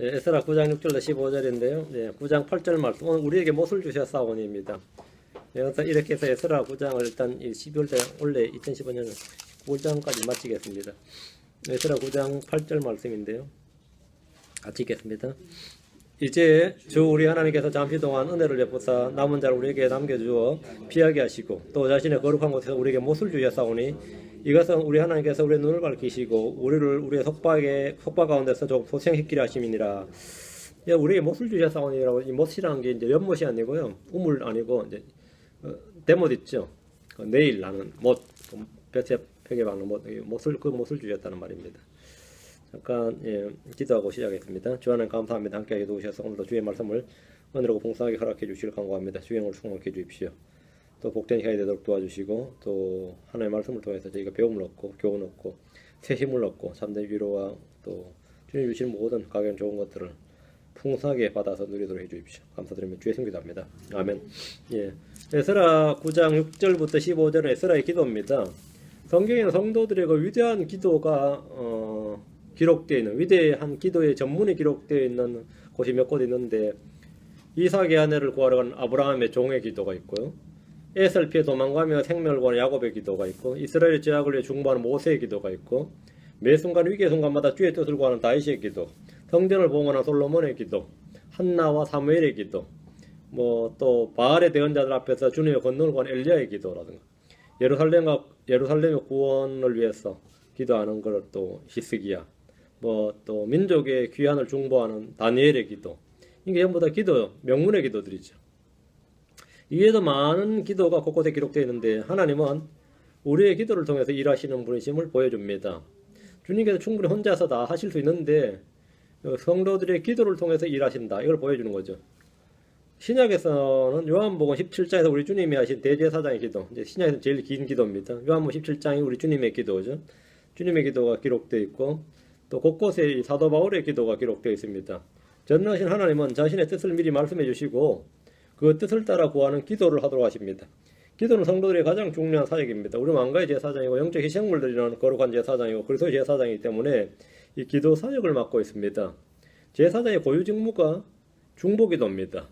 에스라 9장 6절로 15절인데요. 9장 8절 말씀. 오늘 우리에게 못을 주셨사오니입니다. 그래서 이렇게 해서 에스라 9장을 일단 12월달 원래 2015년 9월장까지 마치겠습니다. 에스라 9장 8절 말씀인데요. 같이 읽겠습니다. 이제 주 우리 하나님께서 잠시 동안 은혜를 베푸사 남은 자를 우리에게 남겨주어 피하게 하시고 또 자신의 거룩한 곳에서 우리에게 못을 주셨사오니 이것은 우리 하나님께서 우리의 눈을 밝히시고 우리를 우리의 속박 가운데서 조금 소생시키려 하심이니라. 우리에게 못을 주셨사오니라고, 이 못이라는 게 이제 연못이 아니고요, 우물 아니고 이제 대못 있죠. 내일 나는 못, 볕에 벽에 박는 못을 주셨다는 말입니다. 잠깐 기도하고 시작하겠습니다. 주 하나님 감사합니다. 함께하게 도우셔서 오늘도 주의 말씀을 은혜로 봉사하게 허락해 주시길 간구합니다. 주행을 충만케 해 주십시오. 또 복된 시간이 되도록 도와주시고 또 하나님의 말씀을 통해서 저희가 배움을 얻고 교훈을 얻고 새 힘을 얻고 참된 위로와 또 주님 주시는 모든 가격 좋은 것들을 풍성하게 받아서 누리도록 해주십시오. 감사드리며 주의 성기도합니다. 아멘. 에스라 9장 6절부터 15절은 에스라의 기도입니다. 성경에는 성도들의 그 위대한 기도가 기록되어 있는, 위대한 기도의 전문이 기록되어 있는 곳이 몇 곳 있는데, 이삭의 아내를 구하러 간 아브라함의 종의 기도가 있고요, 에서를 피해 도망가며 생명을 구하는 야곱의 기도가 있고, 이스라엘의 죄악을 위해 중보하는 모세의 기도가 있고, 매 순간 위기의 순간마다 주의 뜻을 구하는 다윗의 기도, 성전을 봉헌한 솔로몬의 기도, 한나와 사무엘의 기도, 또 바알의 대언자들 앞에서 주님의 권능을 구하는 엘리야의 기도라든가, 예루살렘의 구원을 위해서 기도하는 걸 또 히스기야, 또 민족의 귀환을 중보하는 다니엘의 기도, 이게 전부 다 기도, 명문의 기도들이죠. 이에도 많은 기도가 곳곳에 기록되어 있는데, 하나님은 우리의 기도를 통해서 일하시는 분이심을 보여줍니다. 주님께서 충분히 혼자서 다 하실 수 있는데 성도들의 기도를 통해서 일하신다, 이걸 보여주는 거죠. 신약에서는 요한복음 17장에서 우리 주님이 하신 대제사장의 기도, 이제 신약에서 제일 긴 기도입니다. 요한복음 17장이 우리 주님의 기도죠. 주님의 기도가 기록되어 있고, 또 곳곳에 사도 바울의 기도가 기록되어 있습니다. 전능하신 하나님은 자신의 뜻을 미리 말씀해 주시고 그 뜻을 따라 구하는 기도를 하도록 하십니다. 기도는 성도들의 가장 중요한 사역입니다. 우리 왕가의 제사장이고 영적 희생물 드리는 거룩한 제사장이고 그리스도의 제사장이기 때문에 이 기도 사역을 맡고 있습니다. 제사장의 고유 직무가 중보기도입니다.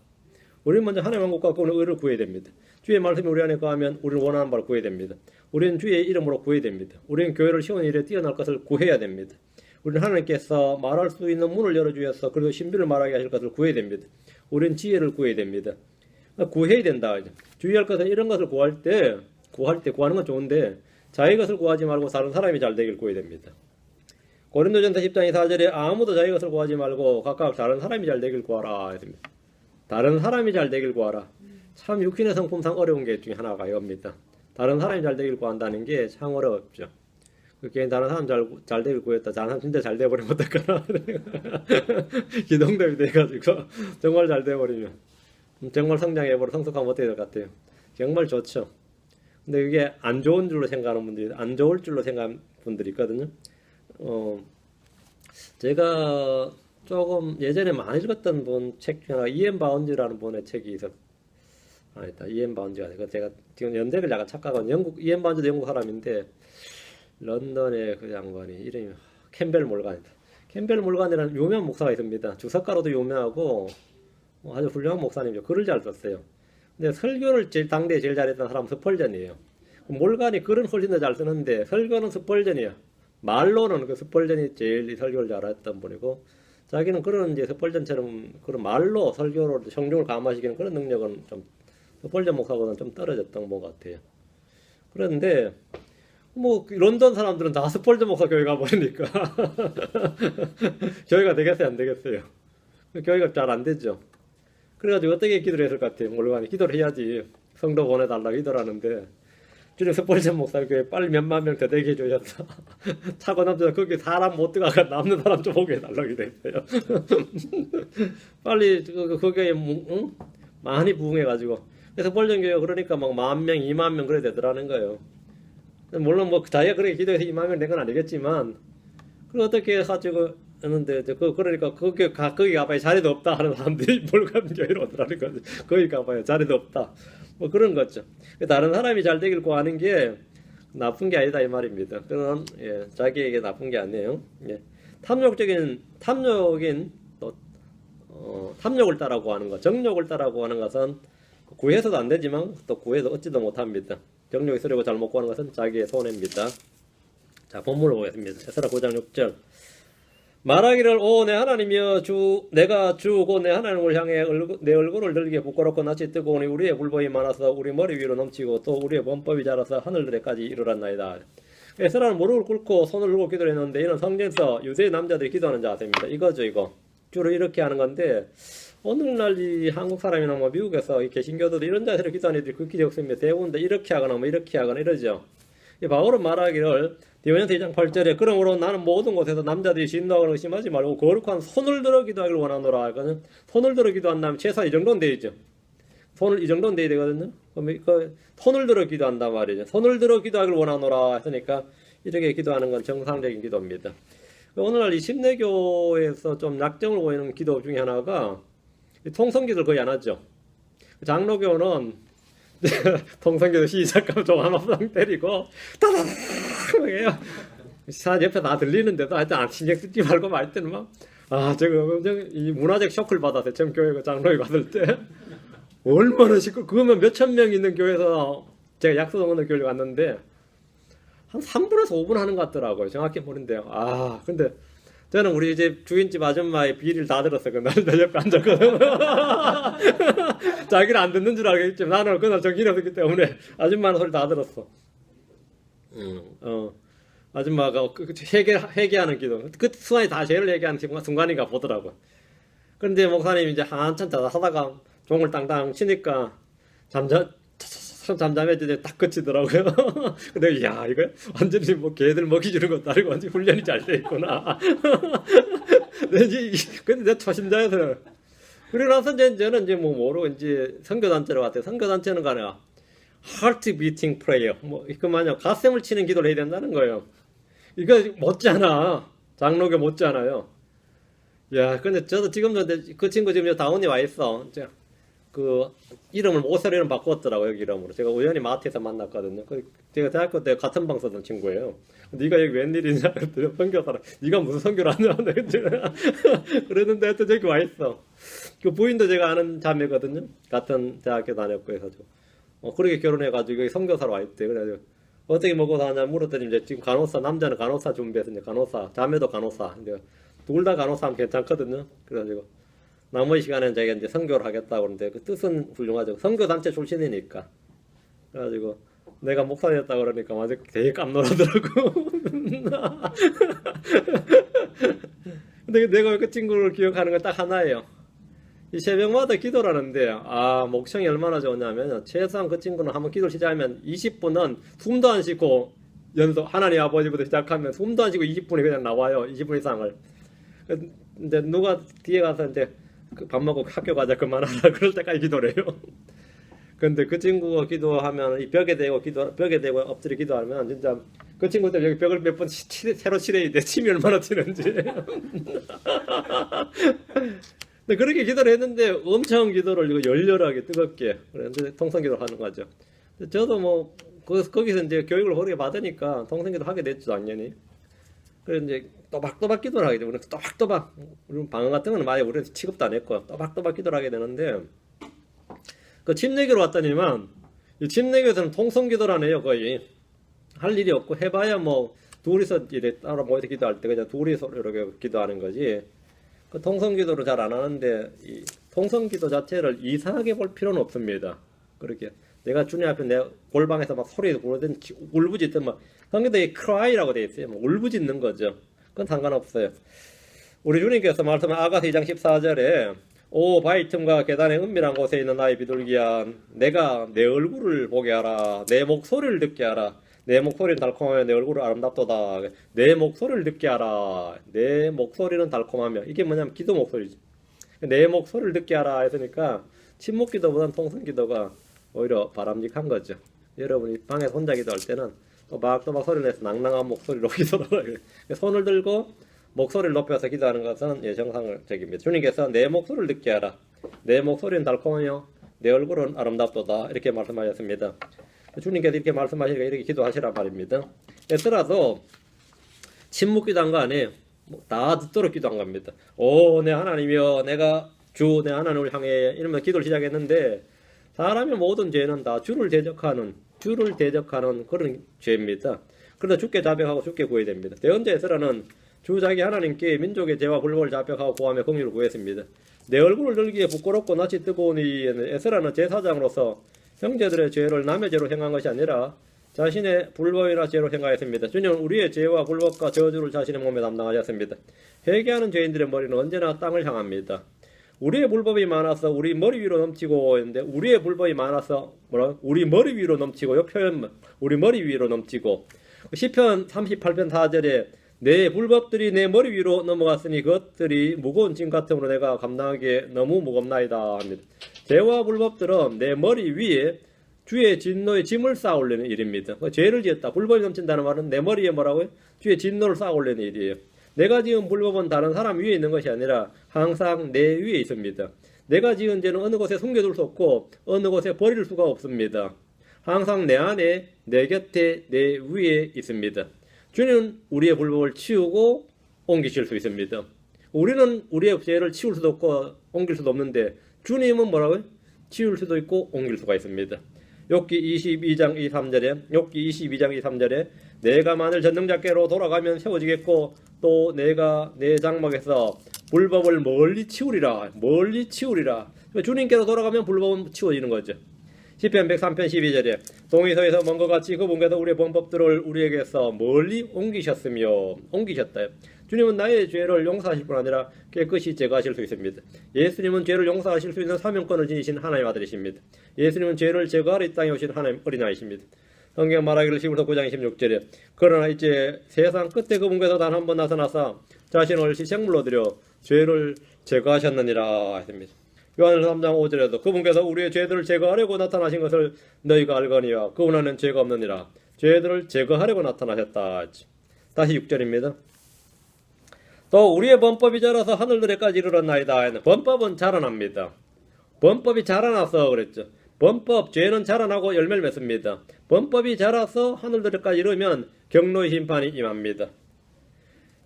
우리는 먼저 하나님의 왕국과 그분의 의를 구해야 됩니다. 주의 말씀이 우리 안에 거하면 우리는 원하는 바를 구해야 됩니다. 우리는 주의 이름으로 구해야 됩니다. 우리는 교회를 세우는 일에 뛰어날 것을 구해야 됩니다. 우리는 하나님께서 말할 수 있는 문을 열어주셔서 그리고 신비를 말하게 하실 것을 구해야 됩니다. 우리는 지혜를 구해야 됩니다. 구해야 된다. 주의할 것은 이런 것을 구할 때 구하는 건 좋은데 자기 것을 구하지 말고 다른 사람이 잘 되길 구해야 됩니다. 고린도전서 10장 4절에 아무도 자기 것을 구하지 말고 각각 다른 사람이 잘 되길 구하라 했습니다. 다른 사람이 잘 되길 구하라. 참 육신의 성품상 어려운 게 중에 하나가 이겁니다. 다른 사람이 잘 되길 구한다는 게 참 어렵죠. 그게 다른 사람 잘 되길 구했다, 다른 사람 진짜 잘 돼버리면 어떡하나. 기동대비 돼가지고 정말 잘 돼버리면 정말 성장해버려 성숙하면 어떻게 될 것 같아요? 정말 좋죠. 근데 그게 안 좋은 줄로 생각하는 분들이, 안 좋을 줄로 생각하는 분들이 있거든요. 제가 조금 예전에 많이 읽었던 분 책 중에 하나, 이엔 바운즈라는 분의 책이 있었어요. 이엔 바운즈가 아니고, 제가 지금 연대를 약간 착각하고, 이엔 바운즈도 영국 사람인데, 런던의 그 양반이 이름이 캠벨 몰간이다. 캠벨 몰간이라는 유명한 목사가 있습니다. 주석가로도 유명하고 아주 훌륭한 목사님이죠. 글을 잘 썼어요. 근데 설교를 당대에 제일 잘했던 사람은 스펄전이에요. 몰간이 글은 훨씬 더 잘 쓰는데 설교는 스펄전이야. 말로는 그 스펄전이 제일 설교를 잘했던 분이고, 자기는 그런 이제 스펄전처럼 그런 말로 설교로 성경을 감화시키는 그런 능력은 좀 스펄전 목사보다는 좀 떨어졌던 것 같아요. 그런데 런던 사람들은 다 스펄전 목사 교회 가버리니까 교회가 되겠어요, 안 되겠어요? 교회가 잘 안 되죠. 그래가지고 어떻게 기도를 했을 것 같아요? 몰간이 기도를 해야지 성도 보내달라고 기도를 하는데, 주님 스펄전 목사 교회 빨리 몇만 명 더 되게 해주셨어. 차고 남자서 거기 사람 못 들어가가 남는 사람 좀 오게 해달라고 기도했어요. 빨리 거기에 많이 부흥해가지고, 그래서 스펄전 교회가 그러니까 막 10,000명, 20,000명 그래야 되더라는 거예요. 물론 자기가 그렇게 기도해서 20,000명 된 건 아니겠지만, 그걸 어떻게 해가지고 했는데, 그러니까 거기 가봐야 자리도 없다 하는 사람들이 몰간 교회로 오더라는 거죠. 거기 가봐야 자리도 없다, 그런 거죠. 다른 사람이 잘 되길 구하는 게 나쁜 게 아니다 이 말입니다. 그건 자기에게 나쁜 게 아니에요. 탐욕인 또 탐욕을 따라고 하는 것, 정욕을 따라고 하는 것은 구해서도 안 되지만 또 구해서 얻지도 못합니다. 정욕이 쓰려고 잘 먹고 하는 것은 자기의 손해입니다. 자, 본문을 보겠습니다. 에스라 9장 6절. 말하기를 오 내 하나님이여 내가 주고 내 하나님을 향해 내 얼굴을 들기에 부끄럽고 낯이 뜨거우니 우리의 불법이 많아서 우리 머리 위로 넘치고 또 우리의 범법이 자라서 하늘들에까지 이르렀나이다. 에스라는 무릎을 꿇고 손을 들고 기도를 했는데 이는 성경에서 유대 남자들이 기도하는 자세입니다. 이거죠, 이거. 주로 이렇게 하는 건데 오늘날 이 한국 사람이나 뭐 미국에서 이 개신교도도 이런 자세로 기도하는 애들이 극히 적습니다. 대부분 다 이렇게 하거나 뭐 이렇게 하거나 이러죠. 바울은 말하기를 디모데전서 2장 8절에 그러므로 나는 모든 곳에서 남자들이 진노하거나 의심하지 말고 거룩한 손을 들어 기도하기를 원하노라. 그러니까 손을 들어 기도한다면 최소한 이 정도는 되죠. 손을 이 정도는 돼야 되거든요. 그럼 손을 들어 기도한단 말이죠. 손을 들어 기도하기를 원하노라 했으니까 이렇게 기도하는 건 정상적인 기도입니다. 오늘날 이 심내교에서 좀 약점을 보이는 기도 중에 하나가 통성기도를 거의 안 하죠. 장로교는 통성기도 시작하면 좀 한없상 때리고 따다닥 해요. 사 옆에 다 들리는데도 하여튼 안 신경 쓰지 말고 말 때는 막 저거 엄청 이 문화적 쇼크를 받았어요. 처음 교회 장로에 갔을 때 얼마나 시끄러. 그거면 몇천 명 있는 교회에서 제가 약속 없는 교회를 갔는데 한 3분에서 5분 하는 것 같더라고요. 정확히 모르는데요. 근데 저는 우리 집 주인집 아줌마의 비리를 다 들었어요. 그날 내 옆에 앉았거든. 자기는 안 듣는 줄 알겠지. 나는 그날 정신이 없었기 때문에 아줌마는 소리 다 들었어. 아줌마가 회개하는 기도. 그 순간이 다 죄를 회개하는 순간인가 보더라고. 그런데 목사님이 이제 한참 하다가 종을 땅땅 치니까 잠잠해지더니 딱 그치더라고요. 근데 이거 완전히 뭐 개들 먹이 주는 것도 아니고 완전 훈련이 잘 돼 있구나. 근데 내가 초심자여서 그러고 나서 저는 이제 뭐 모르고 이제 선교단체로 갔대요. 선교단체는 간에 heart beating prayer 그 뭐냐 가슴을 치는 기도를 해야 된다는 거예요. 이거 못잖아. 장로교 못잖아요. 근데 저도 지금도 그 친구 지금 다운이 와 있어. 그 이름을 모세로 이름 바꿨더라고요. 여기 이름으로. 제가 우연히 마트에서 만났거든요. 제가 대학교 때 같은 방 쓰던 친구예요. 네가 여기 웬일이냐 그랬더니 선교사라. 네가 무슨 선교를 하냐 그랬는데 하여튼 저기 와 있어. 그 부인도 제가 아는 자매거든요. 같은 대학교 다녔고 해가지고 그렇게 결혼해가지고 여기 선교사로 와 있대. 그래가지고 어떻게 먹고 사냐 물었더니 이제 지금 간호사 남자는 간호사 준비해서 이제 간호사 자매도 간호사. 근데 둘 다 간호사하면 괜찮거든요. 그래가지고 나머지 시간에는 자기가 이제 선교를 하겠다고 그러는데 그 뜻은 훌륭하죠. 선교단체 출신이니까. 그래가지고 내가 목사였다고 그러니까 완전 되게 깜놀하더라고. 근데 내가 그 친구를 기억하는 건 딱 하나예요. 이 새벽마다 기도를 하는데 목청이 얼마나 좋냐면 최소한 그 친구는 한번 기도를 시작하면 20분은 숨도 안 쉬고 연속 하나님 아버지부터 시작하면 숨도 안 쉬고 20분이 그냥 나와요. 20분 이상을. 근데 누가 뒤에 가서 이제 밥 먹고 학교 가자 그만하라 그럴 때까지 기도를 해요. 근데 그 친구가 기도하면 이 벽에 대고 엎드려 기도하면 진짜 그 친구 때문에 여기 벽을 몇 번 새로 칠해야 돼. 침이 얼마나 튀는지. 근데 그렇게 기도를 했는데 엄청 기도를 열렬하게 뜨겁게 그런데 통성기도를 하는 거죠. 저도 뭐 거기서 이제 교육을 오래 받으니까 통성기도 하게 됐죠 당연히. 그래서 이제 또박또박 기도를 하게 되고 또박또박 방언 같은 거는 많이 우리는 취급도 안 했고 또박또박 기도를 하게 되는데 그 침례교로 왔더니만 이 침례교에서는 통성기도를 안 해요. 거의 할 일이 없고 해봐야 뭐 둘이서 이래 따로 모여서 기도할 때 그냥 둘이서 이렇게 기도하는 거지 그 통성기도를 잘 안 하는데 이 통성기도 자체를 이상하게 볼 필요는 없습니다. 그렇게 내가 주님 앞에 내 골방에서 막 소리 부르든 울부짖든 막 성경에 cry라고 되어 있어요. 뭐 울부짖는 거죠. 그건 상관없어요. 우리 주님께서 말씀한 아가서 2장 14절에 오 바위 틈과 계단의 은밀한 곳에 있는 나의 비둘기야 내가 내 얼굴을 보게 하라 내 목소리를 듣게 하라 내 목소리는 달콤하며 내 얼굴은 아름답도다 내 목소리를 듣게 하라 내 목소리는 달콤하며 이게 뭐냐면 기도 목소리지 내 목소리를 듣게 하라 했으니까 침묵 기도보다는 통성 기도가 오히려 바람직한 거죠. 여러분이 방에서 혼자 기도할 때는 또박또박 소리를 내서 낭낭한 목소리로 기도를 하라 손을 들고 목소리를 높여서 기도하는 것은 정상적입니다. 주님께서 내 목소리를 듣게 하라. 내 목소리는 달콤하며 내 얼굴은 아름답도다. 이렇게 말씀하셨습니다. 주님께서 이렇게 말씀하시니까 이렇게 기도하시란 말입니다. 에스라도 침묵 기도한 거 아니에요. 다 듣도록 기도한 겁니다. 오, 내 하나님이여 내가 주 내 하나님을 향해 이러면 기도를 시작했는데 사람의 모든 죄는 다 주를 대적하는 그런 죄입니다. 그러나 주께 자백하고 주께 구해야 됩니다. 대언자 에스라는 주 자기 하나님께 민족의 죄와 불법을 자백하고 구하며 긍휼을 구했습니다. 내 얼굴을 들기에 부끄럽고 낯이 뜨거우니 에스라는 제사장으로서 형제들의 죄를 남의 죄로 행한 것이 아니라 자신의 불법이나 죄로 행하였습니다. 주님은 우리의 죄와 불법과 저주를 자신의 몸에 담당하셨습니다. 회개하는 죄인들의 머리는 언제나 땅을 향합니다. 우리의 불법이 많아서 우리 머리 위로 넘치고 있는데 우리의 불법이 많아서 우리 머리 위로 넘치고 이 표현 우리 머리 위로 넘치고 시편 38편 4절에 내 불법들이 내 머리 위로 넘어갔으니 그것들이 무거운 짐 같으므로 내가 감당하기에 너무 무겁나이다 합니다. 죄와 불법들은 내 머리 위에 주의 진노의 짐을 쌓아 올리는 일입니다. 죄를 지었다. 불법이 넘친다는 말은 내 머리에 뭐라고요? 주의 진노를 쌓아 올리는 일이에요. 내가 지은 불법은 다른 사람 위에 있는 것이 아니라 항상 내 위에 있습니다. 내가 지은 죄는 어느 곳에 숨겨둘 수 없고 어느 곳에 버릴 수가 없습니다. 항상 내 안에, 내 곁에, 내 위에 있습니다. 주님은 우리의 불법을 치우고 옮기실 수 있습니다. 우리는 우리의 죄를 치울 수도 없고 옮길 수도 없는데 주님은 뭐라고요? 치울 수도 있고 옮길 수가 있습니다. 욥기 22장 23절에 내가 만일 전능자께로 돌아가면 세워지겠고 또 내가 내 장막에서 불법을 멀리 치우리라. 주님께로 돌아가면 불법은 치워지는 거죠. 시편 103편 12절에 동이서에서 먼 것 같이 그분께서 우리의 범법들을 우리에게서 멀리 옮기셨다. 주님은 나의 죄를 용서하실 뿐 아니라 깨끗이 제거하실 수 있습니다. 예수님은 죄를 용서하실 수 있는 사명권을 지니신 하나님의 아들이십니다. 예수님은 죄를 제거하러 이 땅에 오신 하나님 어린아이십니다. 성경 말하기를 히브리서 9장 26절에 그러나 이제 세상 끝에 그분께서 단 한 번 나타나사 자신을 희생물로 드려 죄를 제거하셨느니라 했습니다. 요한일서 3장 5절에도 그분께서 우리의 죄들을 제거하려고 나타나신 것을 너희가 알거니와 그분 안에는 죄가 없느니라. 죄들을 제거하려고 나타나셨다. 다시 6절입니다. 또 우리의 범법이 자라서 하늘들에까지 이르렀나이다. 범법은 자라납니다. 범법이 자라나서 그랬죠. 범법, 죄는 자라나고 열매를 맺습니다. 범법이 자라서 하늘들에까지 이르면 경노의 심판이 임합니다.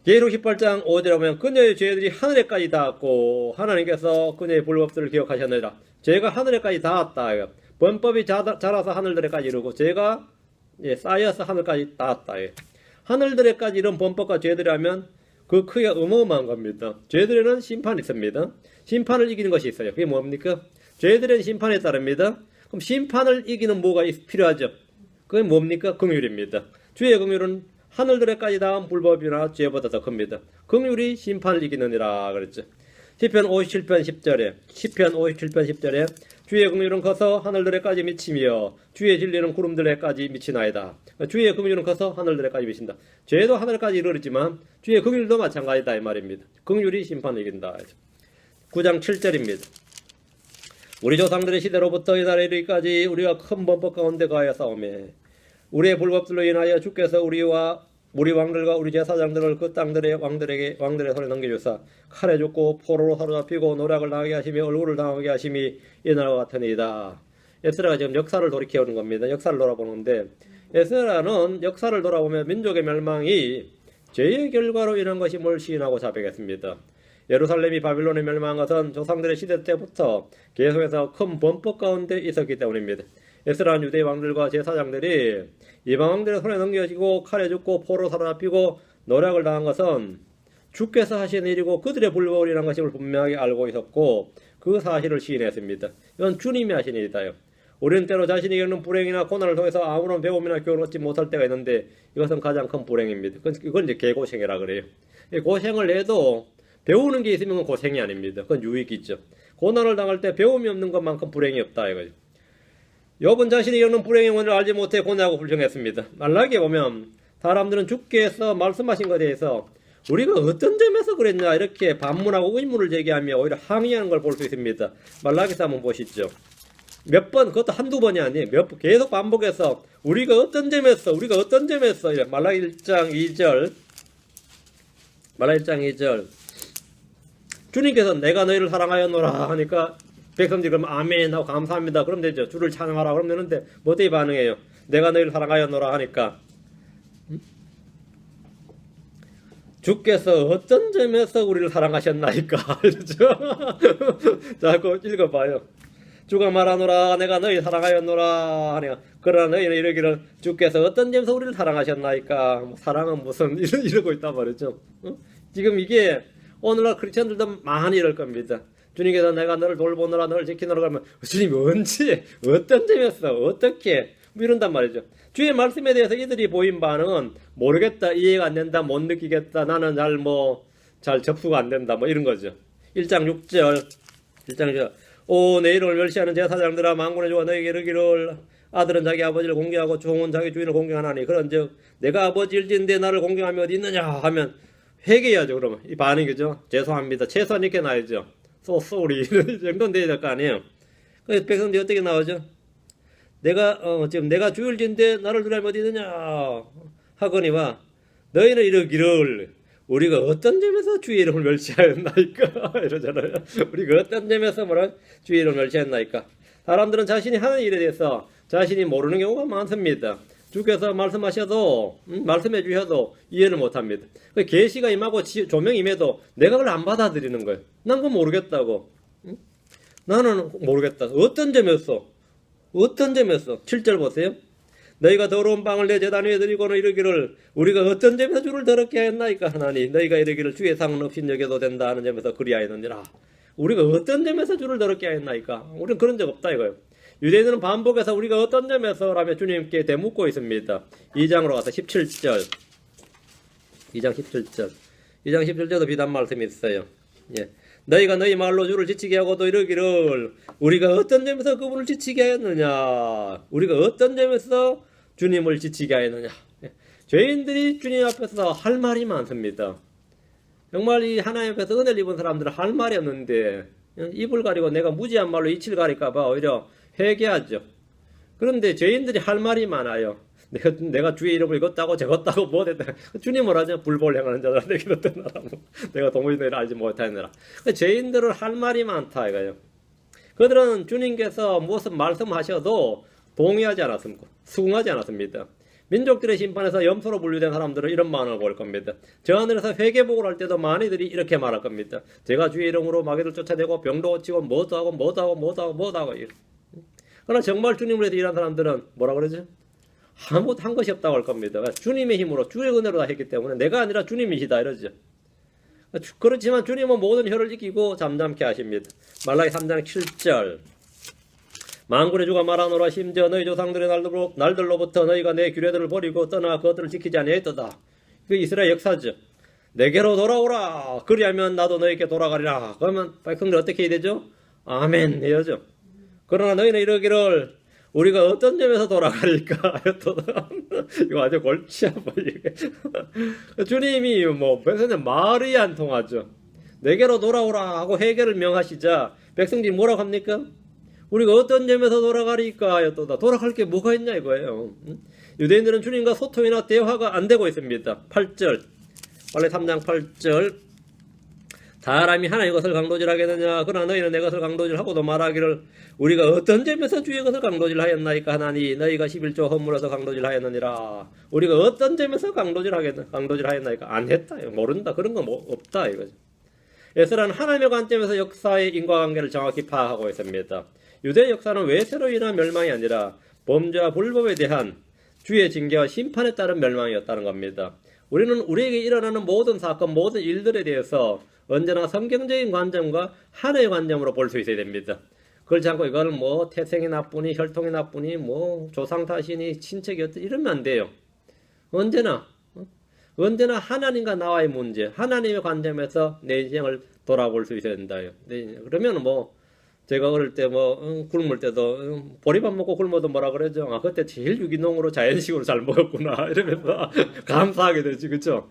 계시록 18장 5절에 보면 그녀의 죄들이 하늘에까지 닿았고 하나님께서 그녀의 불법들을 기억하셨느니라. 죄가 하늘에까지 닿았다. 범법이 자라서 하늘들에까지 이르고 죄가 쌓여서 하늘까지 닿았다. 하늘들에까지 이런 범법과 죄들이라면 그 크기가 어마어마한 겁니다. 죄들에는 심판이 있습니다. 심판을 이기는 것이 있어요. 그게 뭡니까? 죄들에는 심판에 따릅니다. 그럼 심판을 이기는 뭐가 필요하죠? 그게 뭡니까? 긍휼입니다. 주의 긍휼은 하늘들에까지 닿은 불법이나 죄보다 더 큽니다. 긍휼이 심판을 이기느니라 그랬죠. 시편 57편 10절에 주의 긍휼은 커서 하늘들에까지 미치며 주의 진리는 구름들에까지 미치나이다. 주의 긍휼은 커서 하늘들에까지 미친다. 죄도 하늘까지 이르렀지만 주의 긍휼도 마찬가지다 이 말입니다. 긍휼이 심판을 이긴다. 9장 7절입니다. 우리 조상들의 시대로부터 이날에 이르기까지 우리가 큰 범법 가운데 가하여 싸우매 우리의 불법들로 인하여 주께서 우리 왕들과 우리 제사장들을 그 땅들의 왕들의 손에 넘겨주사 칼에 죽고 포로로 사로잡히고 노략을 당하게 하시며 얼굴을 당하게 하심이 이날과 같으니이다. 에스라가 지금 역사를 돌이켜오는 겁니다. 역사를 돌아보는데 에스라는 역사를 돌아보면 민족의 멸망이 죄의 결과로 인한 것임을 시인하고 자백했습니다. 예루살렘이 바빌론에 멸망한 것은 조상들의 시대 때부터 계속해서 큰 범법 가운데 있었기 때문입니다. 에스라는 유대 왕들과 제사장들이 이방 왕들의 손에 넘겨지고 칼에 죽고 포로 사로잡히고 노략을 당한 것은 주께서 하신 일이고 그들의 불법이라는 것임을 분명하게 알고 있었고 그 사실을 시인했습니다. 이건 주님이 하신 일이다요. 우리는 때로 자신이 겪는 불행이나 고난을 통해서 아무런 배움이나 교훈을 얻지 못할 때가 있는데 이것은 가장 큰 불행입니다. 이건 이제 개고생이라 그래요. 고생을 해도 배우는 게 있으면 고생이 아닙니다. 그건 유익이 있죠. 고난을 당할 때 배움이 없는 것만큼 불행이 없다 이거죠. 욥은 자신이 겪는 불행의 원인을 알지 못해 고뇌하고 불평했습니다. 말라기에 보면 사람들은 주께서 말씀하신 것에 대해서 우리가 어떤 점에서 그랬냐 이렇게 반문하고 의문을 제기하며 오히려 항의하는 걸 볼 수 있습니다. 말라기서 한번 보시죠. 몇 번, 그것도 한두 번이 아니에요. 몇 번 계속 반복해서 우리가 어떤 점에서 이래. 말라기 1장 2절 주님께서 내가 너희를 사랑하였노라 하니까 백성들이 그러면 아멘 하고 감사합니다. 그럼 되죠. 주를 찬양하라 그러면 되는데 뭐 어떻게 반응해요? 내가 너희를 사랑하였노라 하니까 주께서 어떤 점에서 우리를 사랑하셨나이까? 이러죠. 자꾸 읽어봐요. 주가 말하노라 내가 너희 사랑하였노라 하냐. 그러나 너희는 이러기를 주께서 어떤 점에서 우리를 사랑하셨나이까. 사랑은 무슨 이러고 있단 말이죠. 지금 이게 오늘날 크리스천들도 많이 이럴 겁니다. 주님께서 내가 너를 돌보느라 너를 지키느라 그러면 주님이 언제 어떤 점에서 어떻게 뭐 이런단 말이죠. 주의 말씀에 대해서 이들이 보인 반응은 모르겠다, 이해가 안 된다, 못 느끼겠다, 나는 잘 접수가 안 된다 뭐 이런 거죠. 1장 6절 오 내 이름을 멸시하는 제사장들아 만군의 주가 너에게 이르기를 아들은 자기 아버지를 공경하고 종은 자기 주인을 공경하나니 그런즉 내가 아버지일진데 나를 공경하며 어디 있느냐 하면 회개해야죠. 그러면 이 반응이죠. 죄송합니다. 최소한 이렇게 나야죠. So sorry 이 정도는 돼야 될 거 아니에요. 그래서 백성들이 어떻게 나오죠? 지금 내가 주일진데 나를 두려면 어디 있느냐 하거니와 너희는 이러기를 우리가 어떤 점에서 주의 이름을 멸시하였나이까 이러잖아요. 우리가 어떤 점에서 주의 이름을 멸시하였나이까. 사람들은 자신이 하는 일에 대해서 자신이 모르는 경우가 많습니다. 주께서 말씀하셔도 말씀해 주셔도 이해를 못합니다. 계시가 임하고 조명이 임해도 내가 그걸 안 받아들이는 거예요. 난 그거 모르겠다고. 나는 모르겠다. 어떤 점에서 7절 보세요. 너희가 더러운 빵을 내 제단 위에 드리고는 이르기를 우리가 어떤 점에서 주를 더럽게 하였나이까 하나니 너희가 이르기를 주의 상은 없인 여겨도 된다 하는 점에서 그리하였느니라. 우리가 어떤 점에서 주를 더럽게 하였나이까. 우리는 그런 적 없다 이거예요. 유대인들은 반복해서 우리가 어떤 점에서 라며 주님께 대묻고 있습니다. 2장으로 가서 17절 2장 17절도 비단 말씀이 있어요. 예. 너희가 너희 말로 주를 지치게 하고도 이르기를 우리가 어떤 점에서 그분을 지치게 하였느냐. 우리가 어떤 점에서 주님을 지치게 하였느냐. 죄인들이 주님 앞에서 할 말이 많습니다. 정말 이 하나님 앞에서 은혜를 입은 사람들은 할 말이 없는데 입을 가리고 내가 무지한 말로 이치를 가릴까 봐 오히려 회개하죠. 그런데 죄인들이 할 말이 많아요. 내가 주의 이름을 이것다고 저것다고 뭐됐다. 주님을 하죠. 불법을 행하는 자들아 내게 떠나라. 내가 도무지 너희를 알지 못하느라. 죄인들은 할 말이 많다 이거예요. 그들은 주님께서 무엇을 말씀하셔도 동의하지 않았습니다. 수긍하지 않았습니다. 민족들의 심판에서 염소로 분류된 사람들은 이런 마음을 볼 겁니다. 저 하늘에서 회개복을 할 때도 많이들이 이렇게 말할 겁니다. 제가 주의 이름으로 마귀를 쫓아내고 병도 고치고 뭐도 하고 그러나 정말 주님을 위해서 일한 사람들은 뭐라 그러죠? 아무것도 한 것이 없다고 할 겁니다. 주님의 힘으로 주의 은혜로 다 했기 때문에 내가 아니라 주님이시다 이러죠. 그렇지만 주님은 모든 혀를 이기고 잠잠케 하십니다. 말라기 3장 7절 만군의 주가 말하노라 심지어 너희 조상들의 날들로부터 너희가 내 규례들을 버리고 떠나 그것들을 지키지 아니하였도다. 그 이스라엘 역사죠. 내게로 돌아오라. 그리하면 나도 너희에게 돌아가리라. 그러면 백성들 어떻게 해야 되죠? 아멘 해야죠. 그러나 너희는 이러기를 우리가 어떤 점에서 돌아가릴까? 이거 아주 골치 아파. 주님이 백성들 말이 안 통하죠. 내게로 돌아오라 하고 회개를 명하시자 백성들이 뭐라고 합니까? 우리가 어떤 점에서 돌아가리까? 돌아갈 게 뭐가 있냐 이거예요. 유대인들은 주님과 소통이나 대화가 안 되고 있습니다. 8절 빨리 3장 8절 사람이 하나의 것을 강도질하겠느냐. 그러나 너희는 내 것을 강도질하고도 말하기를 우리가 어떤 점에서 주의 것을 강도질하였나이까 하나니 너희가 11조 허물어서 강도질하였느니라. 우리가 어떤 점에서 강도질하였나이까. 안 했다. 모른다. 그런 거 없다 이거죠. 에스라는 하나님의 관점에서 역사의 인과관계를 정확히 파악하고 있습니다. 유대 역사는 외세로 인한 멸망이 아니라 범죄와 불법에 대한 주의 징계와 심판에 따른 멸망이었다는 겁니다. 우리는 우리에게 일어나는 모든 사건, 모든 일들에 대해서 언제나 성경적인 관점과 하나의 관점으로 볼 수 있어야 됩니다. 그렇지 않고 이거는 태생이 나쁘니 혈통이 나쁘니 조상 탓이니 친척이 어떠니 이러면 안 돼요. 언제나 하나님과 나와의 문제, 하나님의 관점에서 내 인생을 돌아볼 수 있어야 된다요. 그러면 제가 어릴 때 굶을 때도 보리밥 먹고 굶어도 뭐라 그러죠? 그때 제일 유기농으로 자연식으로 잘 먹었구나 이러면서 감사하게 되지, 그렇죠?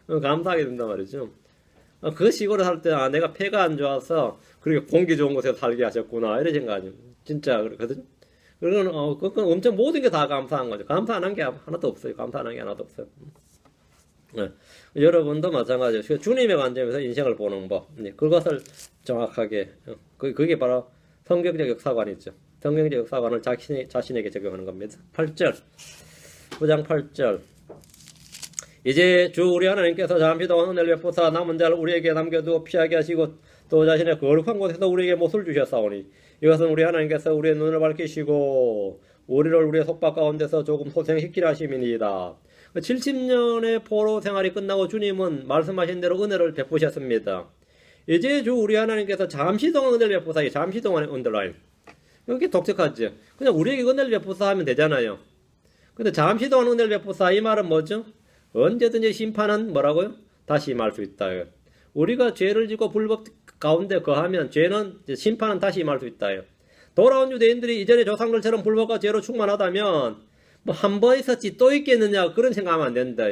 감사하게 된단 말이죠. 그 시골에 살 때 내가 폐가 안 좋아서 그렇게 공기 좋은 곳에 살게 하셨구나 이런 생각이 진짜 그렇거든요. 그건 엄청 모든 게 다 감사한 거죠. 감사 안 한 게 하나도 없어요. 감사 안 한 게 하나도 없어요. 네. 여러분도 마찬가지예요. 주님의 관점에서 인생을 보는 법, 그것을 정확하게 그게 바로 성경적 역사관이죠. 성경적 역사관을 자신에게 적용하는 겁니다. 8절 9장 8절 이제 주 우리 하나님께서 잠시 동안 은혜를 베푸사 남은 자를 우리에게 남겨두어 피하게 하시고 또 자신의 거룩한 곳에서 우리에게 못을 주셨사오니 이것은 우리 하나님께서 우리의 눈을 밝히시고 우리를 우리의 속박 가운데서 조금 소생시키려 하심이니이다. 70년의 포로 생활이 끝나고 주님은 말씀하신 대로 은혜를 베푸셨습니다. 이제 주 우리 하나님께서 잠시 동안 은혜를 베푸사, 잠시 동안의 언더라인. 이게 독특하죠. 그냥 우리에게 은혜를 베푸사 하면 되잖아요. 근데 잠시 동안 은혜를 베푸사 이 말은 뭐죠? 언제든지 심판은 뭐라고요? 다시 임할 수 있다. 우리가 죄를 짓고 불법 가운데 거하면 죄는 심판은 다시 임할 수 있다. 돌아온 유대인들이 이전의 조상들처럼 불법과 죄로 충만하다면 뭐 한 번 있었지 또 있겠느냐 그런 생각하면 안 된다.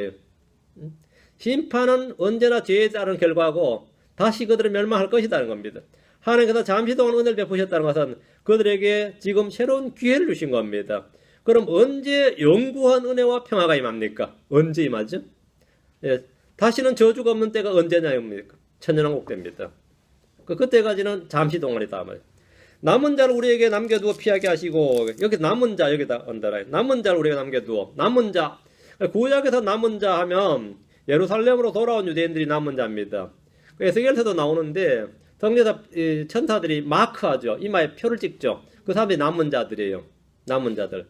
심판은 언제나 죄에 따른 결과고 다시 그들을 멸망할 것이라는 겁니다. 하나님께서 잠시 동안 은혜를 베푸셨다는 것은 그들에게 지금 새로운 기회를 주신 겁니다. 그럼 언제 영구한 은혜와 평화가 임합니까? 언제 임하죠? 예, 다시는 저주가 없는 때가 언제냐입니까? 천년왕국 때입니다. 그때까지는 잠시 동안이다 말이에요. 남은 자를 우리에게 남겨두어 피하게 하시고 여기 남은 자 여기다 언더라인 남은 자를 우리에게 남겨두어 남은 자 구약에서 남은 자 하면 예루살렘으로 돌아온 유대인들이 남은 자입니다. 에스겔서도 나오는데 성례자 천사들이 마크하죠. 이마에 표를 찍죠. 그 사람들이 남은 자들이에요. 남은 자들.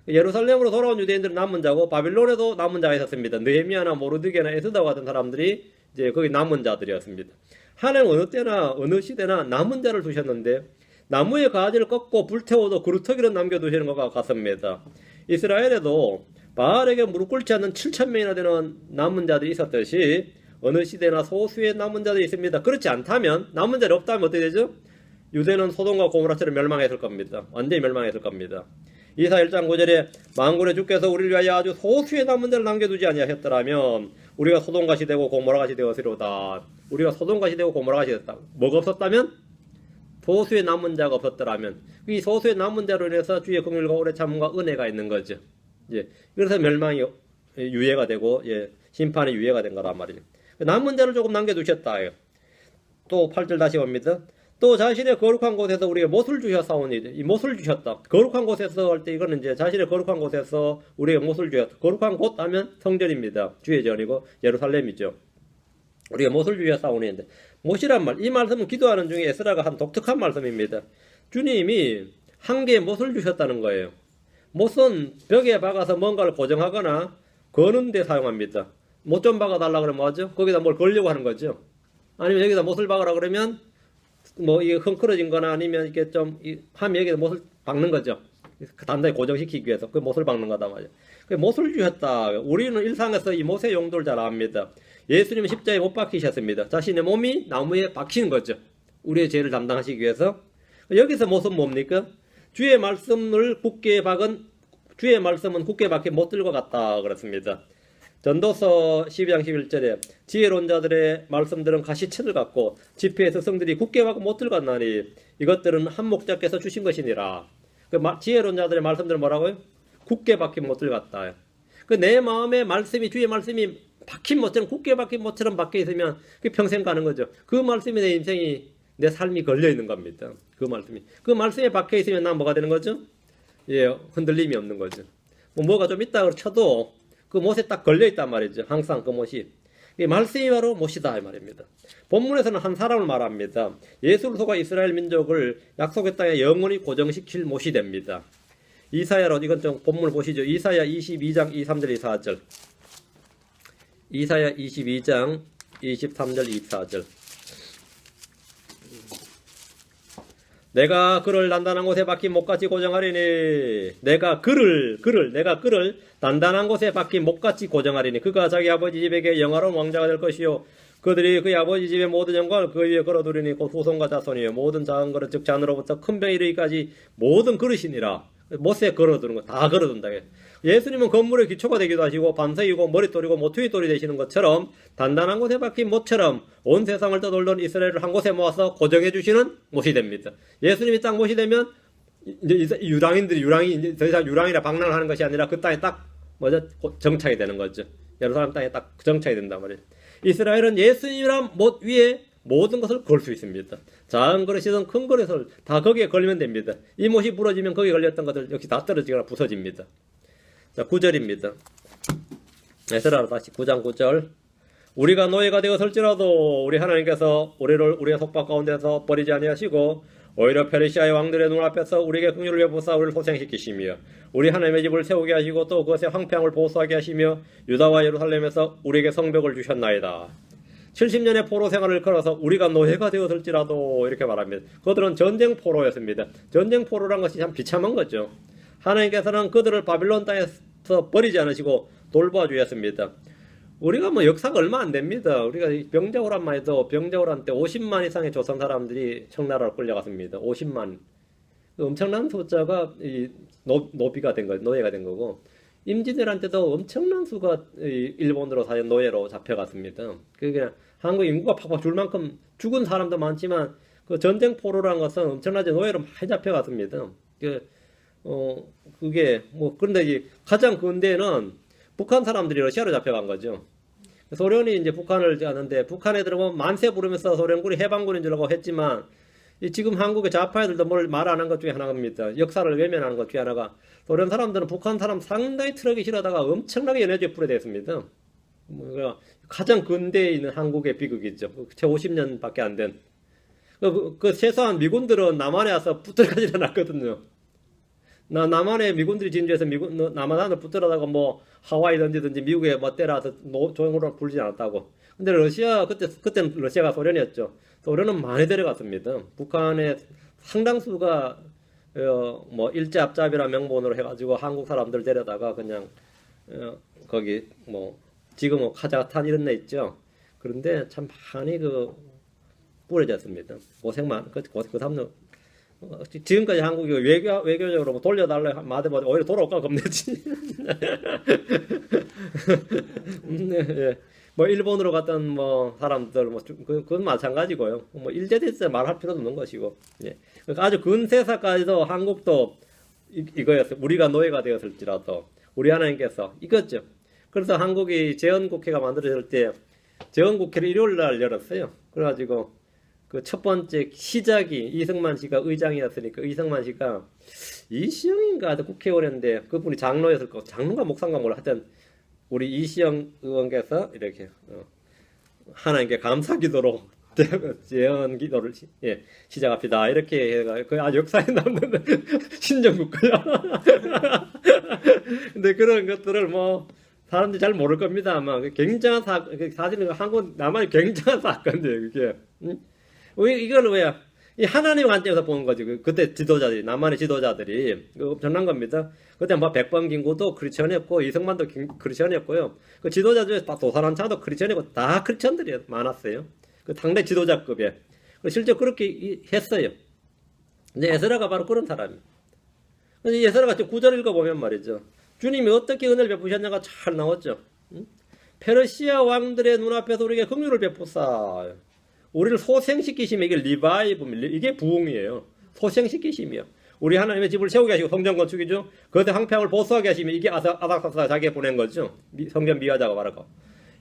예루살렘으로 돌아온 유대인들은 남은 자고 바빌론에도 남은 자가 있었습니다. 느헤미야나 모르드게나 에스더 같은 사람들이 이제 거기 남은 자들이었습니다. 하나님 어느 때나 어느 시대나 남은 자를 두셨는데 나무의 가지를 꺾고 불태워도 그루터기를 남겨두시는 것과 같습니다. 이스라엘에도 바알에게 무릎 꿇지 않는 7,000명이나 되는 남은 자들이 있었듯이 어느 시대나 소수의 남은 자들이 있습니다. 그렇지 않다면 남은 자들이 없다면 어떻게 되죠? 유대는 소돔과 고모라처럼 멸망했을 겁니다. 완전히 멸망했을 겁니다. 이사 1장 9절에 만군의 주께서 우리를 위하여 아주 소수의 남은 자를 남겨두지 아니하셨더라면 우리가 소돔같이 되고 고모라같이 되었으리로다. 우리가 소돔같이 되고 고모라같이 됐다. 뭐가 없었다면? 소수의 남은 자가 없었더라면 이 소수의 남은 자로 인해서 주의 긍휼과 오래 참음과 은혜가 있는 거죠. 예. 그래서 멸망이 유예가 되고 심판이 유예가 된 거란 말이에요. 남은 자를 조금 남겨두셨다. 또 8절 다시 봅니다. 또 자신의 거룩한 곳에서 우리에게 못을 주셨사오니 이 못을 주셨다. 거룩한 곳에서 할 때 이거는 이제 자신의 거룩한 곳에서 우리에게 못을 주셨다. 거룩한 곳 하면 성전입니다. 주의 전이고 예루살렘이죠. 우리가 못을 주셨사오니인데 못이란 말, 이 말씀은 기도하는 중에 에스라가 한 독특한 말씀입니다. 주님이 한 개의 못을 주셨다는 거예요. 못은 벽에 박아서 뭔가를 고정하거나 거는 데 사용합니다. 못 좀 박아달라 그러면 뭐죠? 거기다 뭘 걸려고 하는 거죠. 아니면 여기다 못을 박으라 그러면 뭐 이게 헝클어진 거나 아니면 이렇게 좀 하면 여기다 못을 박는 거죠. 단단히 고정시키기 위해서 그 못을 박는 거다 말이에요. 그 못을 주셨다. 우리는 일상에서 이 못의 용도를 잘 압니다. 예수님은 십자가에 못 박히셨습니다. 자신의 몸이 나무에 박히는 거죠. 우리의 죄를 담당하시기 위해서. 여기서 못은 뭡니까? 주의 말씀을 굳게 박은 주의 말씀은 굳게 박힌 못들과 같다 그랬습니다. 전도서 12장 11절에 지혜로운 자들의 말씀들은 가시채들 같고 지폐의 스승들이 굳게 박은 못들 같나니 이것들은 한 목자께서 주신 것이니라. 그 지혜로운 자들의 말씀들은 뭐라고요? 굳게 박힌 못들 같다. 그 내 마음의 말씀이 주의 말씀이 박힌 못처럼 굳게 박힌 못처럼 박혀 있으면 그 평생 가는 거죠. 그 말씀이 내 인생이 내 삶이 걸려 있는 겁니다. 그 말씀에 박혀 있으면 난 뭐가 되는 거죠? 예, 흔들림이 없는 거죠. 뭐가 좀 있다 쳐도 그 못에 딱 걸려 있단 말이죠. 항상 그 못이. 이 말씀이 바로 못이다 이 말입니다. 본문에서는 한 사람을 말합니다. 예수를 속아 이스라엘 민족을 약속의 땅에 영원히 고정시킬 못이 됩니다. 이사야로 이건 좀 본문을 보시죠. 이사야 22장 23절 24절. 이사야 22장 23절 24절. 내가 그를 단단한 곳에 박힌 못같이 고정하리니 내가 그를 단단한 곳에 박힌 못같이 고정하리니 그가 자기 아버지 집에게 영화로운 왕자가 될 것이요 그들이 그의 아버지 집의 모든 영광을 그 위에 걸어두리니 곧 후손과 자손이요 모든 작은 그릇 즉 잔으로부터 큰 병 이르기까지 모든 그릇이니라. 못에 걸어두는 거 다 걸어둔다. 예수님은 건물의 기초가 되기도 하시고 반석이고 머릿돌이고 모퉁이 돌이 되시는 것처럼 단단한 곳에 박힌 못처럼 온 세상을 떠돌던 이스라엘을 한 곳에 모아서 고정해 주시는 못이 됩니다. 예수님이 딱 못이 되면 이제 유랑이 이제 더 이상 유랑이라 방랑을 하는 것이 아니라 그 땅에 딱 정착이 되는 거죠. 예루살렘 땅에 딱 정착이 된단 말이에요. 이스라엘은 예수님이란 못 위에 모든 것을 걸 수 있습니다. 작은 그릇이든 큰 그릇을 다 거기에 걸면 됩니다. 이 못이 부러지면 거기에 걸렸던 것들 역시 다 떨어지거나 부서집니다. 자, 9절입니다. 에스라 다시 9장 9절. 우리가 노예가 되었을지라도 우리 하나님께서 우리를 우리의 속박 가운데서 버리지 아니하시고 오히려 페르시아의 왕들의 눈앞에서 우리에게 긍휼을 베푸사 우리를 소생시키시며 우리 하나님의 집을 세우게 하시고 또 그것의 황폐함을 보수하게 하시며 유다와 예루살렘에서 우리에게 성벽을 주셨나이다. 70년의 포로 생활을 걸어서 우리가 노예가 되었을지라도 이렇게 말합니다. 그들은 전쟁 포로였습니다. 전쟁 포로란 것이 참 비참한 거죠. 하나님께서는 그들을 바빌론 땅에서 버리지 않으시고 돌봐주셨습니다. 우리가 뭐 역사가 얼마 안 됩니다. 우리가 병자호란만 해도 병자호란 때 50만 이상의 조선 사람들이 청나라로 끌려갔습니다. 50만. 엄청난 숫자가 노비가 된 거, 노예가 된 거고, 임진왜란 때도 엄청난 수가 일본으로 사연 노예로 잡혀갔습니다. 그게 한국 인구가 팍팍 줄 만큼 죽은 사람도 많지만 그 전쟁 포로라는 것은 엄청나게 노예로 많이 잡혀갔습니다. 그게 뭐 그런데 가장 근대에는 북한 사람들이 러시아로 잡혀간 거죠. 소련이 이제 북한을 하는데 북한 애들은 뭐 만세 부르면서 소련군이 해방군인 줄 알고 했지만 지금 한국의 좌파 애들도 뭘 말 안 한 것 중에 하나입니다. 역사를 외면하는 것 중에 하나가 소련 사람들은 북한 사람 상당히 트럭이 싫어하다가 엄청나게 연해주에 풀어댔습니다. 가장 근대에 있는 한국의 비극이죠. 채 50년밖에 안 된. 최소한 미군들은 남한에 와서 붙들까지 않았거든요. 남한에 미군들이 진주해서 남한을 붙들어다가 뭐 하와이 던지든지 미국에 뭐 때라서 조용으로 불지 않았다고. 근데 러시아 그때는 러시아가 소련이었죠. 소련은 많이 데려갔습니다. 북한의 상당수가 뭐 일제압잡이라 명분으로 해가지고 한국 사람들 데려다가 그냥 거기 뭐 지금은 카자흐스탄 이런 데 있죠. 그런데 참 많이 뿌려졌습니다. 고생만 그 사람들. 지금까지 한국이 외교적으로 뭐 돌려달라 마대보다 오히려 돌아올까 겁내지. 네, 뭐 일본으로 갔던 뭐 사람들 뭐 그건 마찬가지고요. 뭐 일제대전 말할 필요도 없는 것이고. 예. 아주 근세사까지도 한국도 이거였어요. 우리가 노예가 되었을지라도 우리 하나님께서 이거죠. 그래서 한국이 재헌국회가 만들어질 때 재헌국회를 일요일 날 열었어요. 그래가지고 그 첫 번째 시작이 이승만 씨가 의장이었으니까 이승만 씨가 이시영인가 국회의원인데 그분이 장로였을 거 장로가 목사인가 몰라 하여튼 우리 이시영 의원께서 이렇게 하나님께 감사기도로 재헌기도를 시작합시다 이렇게 해가 그 아주 역사에 남는 신정국가야. 근데 그런 것들을 뭐 사람들이 잘 모를 겁니다. 아마 굉장한 사실은 한국 남한이 굉장한 사건이에요. 그게. 이걸 왜야? 이 하나님 관점에서 보는 거지. 그때 지도자들이, 남한의 지도자들이 엄청난 겁니다. 그때 뭐 백범김구도 크리스천이었고 이승만도 크리스천이었고요. 그 지도자 중에 도사람차도 크리스천이고 다 크리스천들이 많았어요. 그 당대 지도자급에. 실제 그렇게 했어요. 이제 에스라가 바로 그런 사람이에요. 에스라가 9절 읽어보면 말이죠. 주님이 어떻게 은혜를 베푸셨냐가 잘 나왔죠. 페르시아 왕들의 눈앞에서 우리에게 긍휼을 베푸사. 우리를 소생시키시면 이게 리바이브입니다. 이게 부흥이에요. 소생시키시며 우리 하나님의 집을 세우게 하시고 성전 건축이죠. 그것의 황폐함을 보수하게 하시면 이게 아닥사스가 자기가 보낸 거죠. 성전 미화자가 말하고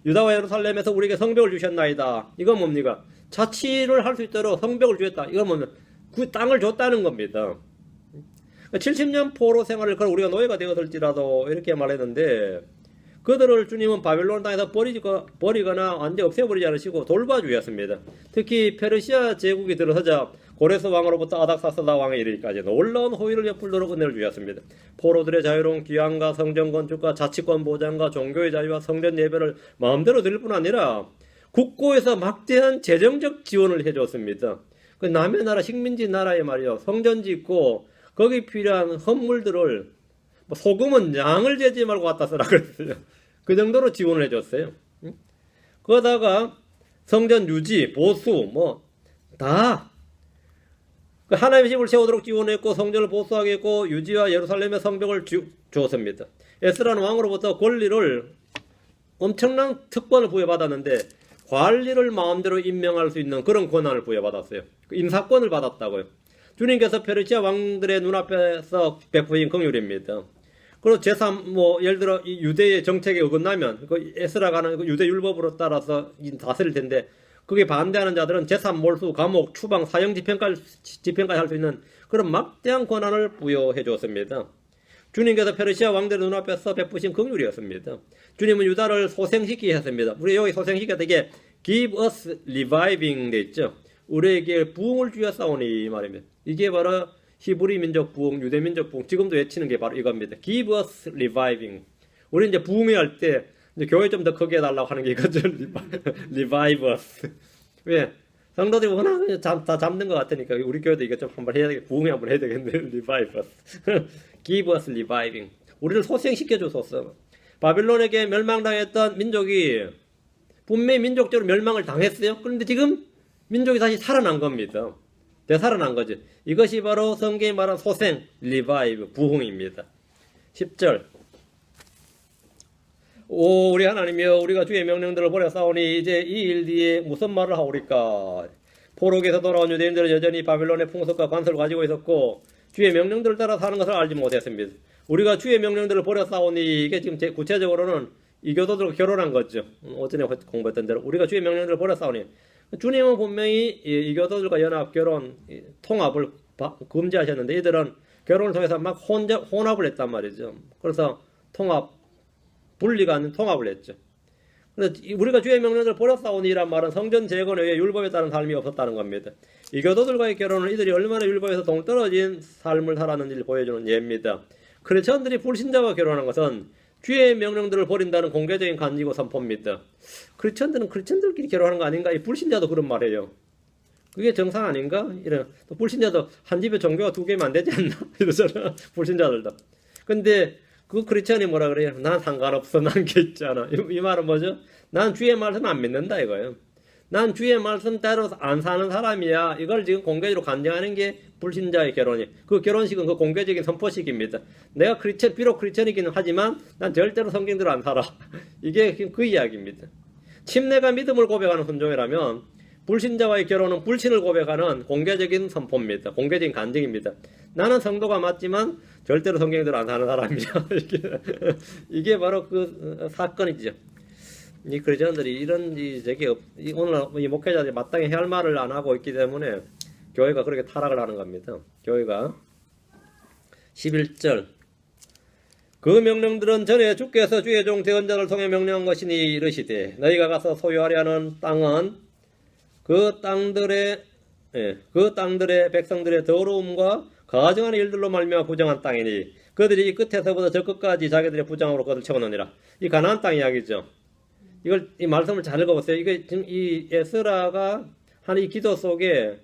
유다와 예루살렘에서 우리에게 성벽을 주셨나이다. 이건 뭡니까? 자치를 할 수 있도록 성벽을 주셨다. 이건 뭐냐? 그 땅을 줬다는 겁니다. 70년 포로 생활을 걸어 우리가 노예가 되었을지라도 이렇게 말했는데 그들을 주님은 바빌론 땅에서 버리거나 완전히 없애버리지 않으시고 돌봐주셨습니다. 특히 페르시아 제국이 들어서자 고레스 왕으로부터 아닥사스다 왕에 이르기까지 놀라운 호의를 베풀도록 은혜를 주셨습니다. 포로들의 자유로운 귀환과 성전 건축과 자치권 보장과 종교의 자유와 성전 예배를 마음대로 드릴 뿐 아니라 국고에서 막대한 재정적 지원을 해줬습니다. 그 남의 나라 식민지 나라에 말이요 성전 짓고 거기 필요한 헌물들을 소금은 양을 재지 말고 갖다 쓰라 그랬어요. 그 정도로 지원을 해줬어요. 그러다가 성전 유지, 보수, 다 하나님의 집을 세우도록 지원했고 성전을 보수하게 했고 유지와 예루살렘의 성벽을 주었습니다. 에스라는 왕으로부터 권리를 엄청난 특권을 부여받았는데 관리를 마음대로 임명할 수 있는 그런 권한을 부여받았어요. 인사권을 받았다고요. 주님께서 페르시아 왕들의 눈앞에서 베푸신 긍휼입니다. 그리고 예를 들어 이 유대의 정책에 어긋나면 그 에스라가 하는 유대 율법으로 따라서 다스릴 텐데 그게 반대하는 자들은 재산 몰수, 감옥, 추방, 사형 집행까지 할 수 있는 그런 막대한 권한을 부여해 줬습니다. 주님께서 페르시아 왕들의 눈앞에서 베푸신 긍휼이었습니다. 주님은 유다를 소생시키게 했습니다. 우리 여기 소생시켰다 이게 give us reviving 돼 있죠. 우리에게 부흥을 주셨사오니 말입니다. 이게 바로 히브리 민족 부흥, 유대 민족 부흥, 지금도 외치는 게 바로 이겁니다. give us reviving. 우리 이제 부흥할 때 이제 교회 좀 더 크게 해달라고 하는 게 이거죠. revive us. 왜? 성도들이 워낙 다 잡는 것 같으니까 우리 교회도 이거 좀 한번 해야 되겠, 부흥회 한번 해야 되겠네. revive us. give us reviving. 우리를 소생시켜 주소서. 바빌론에게 멸망당했던 민족이 분명히 민족적으로 멸망을 당했어요. 그런데 지금 민족이 다시 살아난 겁니다. 되살아난 거죠. 이것이 바로 성경이 말한 소생, revive, 부흥입니다. 10절. 오 우리 하나님이여 우리가 주의 명령들을 버려 싸우니 이제 이 일 뒤에 무슨 말을 하오리까. 포로에서 돌아온 유대인들은 여전히 바빌론의 풍습과 관습을 가지고 있었고 주의 명령들을 따라 사는 것을 알지 못했습니다. 우리가 주의 명령들을 버려 싸우니 이게 지금 구체적으로는 이교도들과 결혼한 거죠. 어전에 공부했던 대로 우리가 주의 명령들을 버려 싸우니 주님은 분명히 이교도들과 연합, 결혼, 통합을 금지하셨는데 이들은 결혼을 통해서 막 혼합을 했단 말이죠. 그래서 분리가 아닌 통합을 했죠. 그래서 우리가 주의 명령을 버려 싸우니란 말은 성전 재건 외에 율법에 따른 삶이 없었다는 겁니다. 이교도들과의 결혼은 이들이 얼마나 율법에서 동떨어진 삶을 살았는지를 보여주는 예입니다. 크리스천들이 불신자와 결혼한 것은 주의 명령들을 버린다는 공개적인 간지고 선포입니다. 크리스천들은 크리스천들끼리 결혼하는 거 아닌가? 이 불신자도 그런 말이에요. 그게 정상 아닌가? 이런 또 불신자도 한 집에 종교가 2개면 안 되지 않나? 이러잖아. 불신자들도. 근데 그 크리스천이 뭐라 그래요? 난 상관없어. 난 괜찮아. 이 말은 뭐죠? 난 주의 말씀 안 믿는다 이거예요. 난 주의 말씀대로 안 사는 사람이야. 이걸 지금 공개적으로 간증하는 게 불신자의 결혼이. 그 결혼식은 그 공개적인 선포식입니다. 내가 비록 크리스천이기는 하지만 난 절대로 성경대로 안 살아. 이게 그 이야기입니다. 침례가 믿음을 고백하는 순종이라면 불신자와의 결혼은 불신을 고백하는 공개적인 선포입니다. 공개적인 간증입니다. 나는 성도가 맞지만 절대로 성경대로 안 사는 사람이야. 이게 바로 그 사건이죠. 이 크리스천들이 이런 오늘 이 목회자들이 마땅히 해야 할 말을 안 하고 있기 때문에 교회가 그렇게 타락을 하는 겁니다. 교회가 11절 그 명령들은 전에 주께서 주의 종 대언자를 통해 명령한 것이니 이르시되 너희가 가서 소유하려 하는 땅은 그 땅들의 백성들의 더러움과 가증하는 일들로 말미암아 부정한 땅이니 그들이 이 끝에서부터 저 끝까지 자기들의 부정함으로 그것을 채워넣으니라. 이 가나안 땅 이야기죠. 이 말씀을 잘 읽어보세요. 이게 지금 이 에스라가 하는 이 기도 속에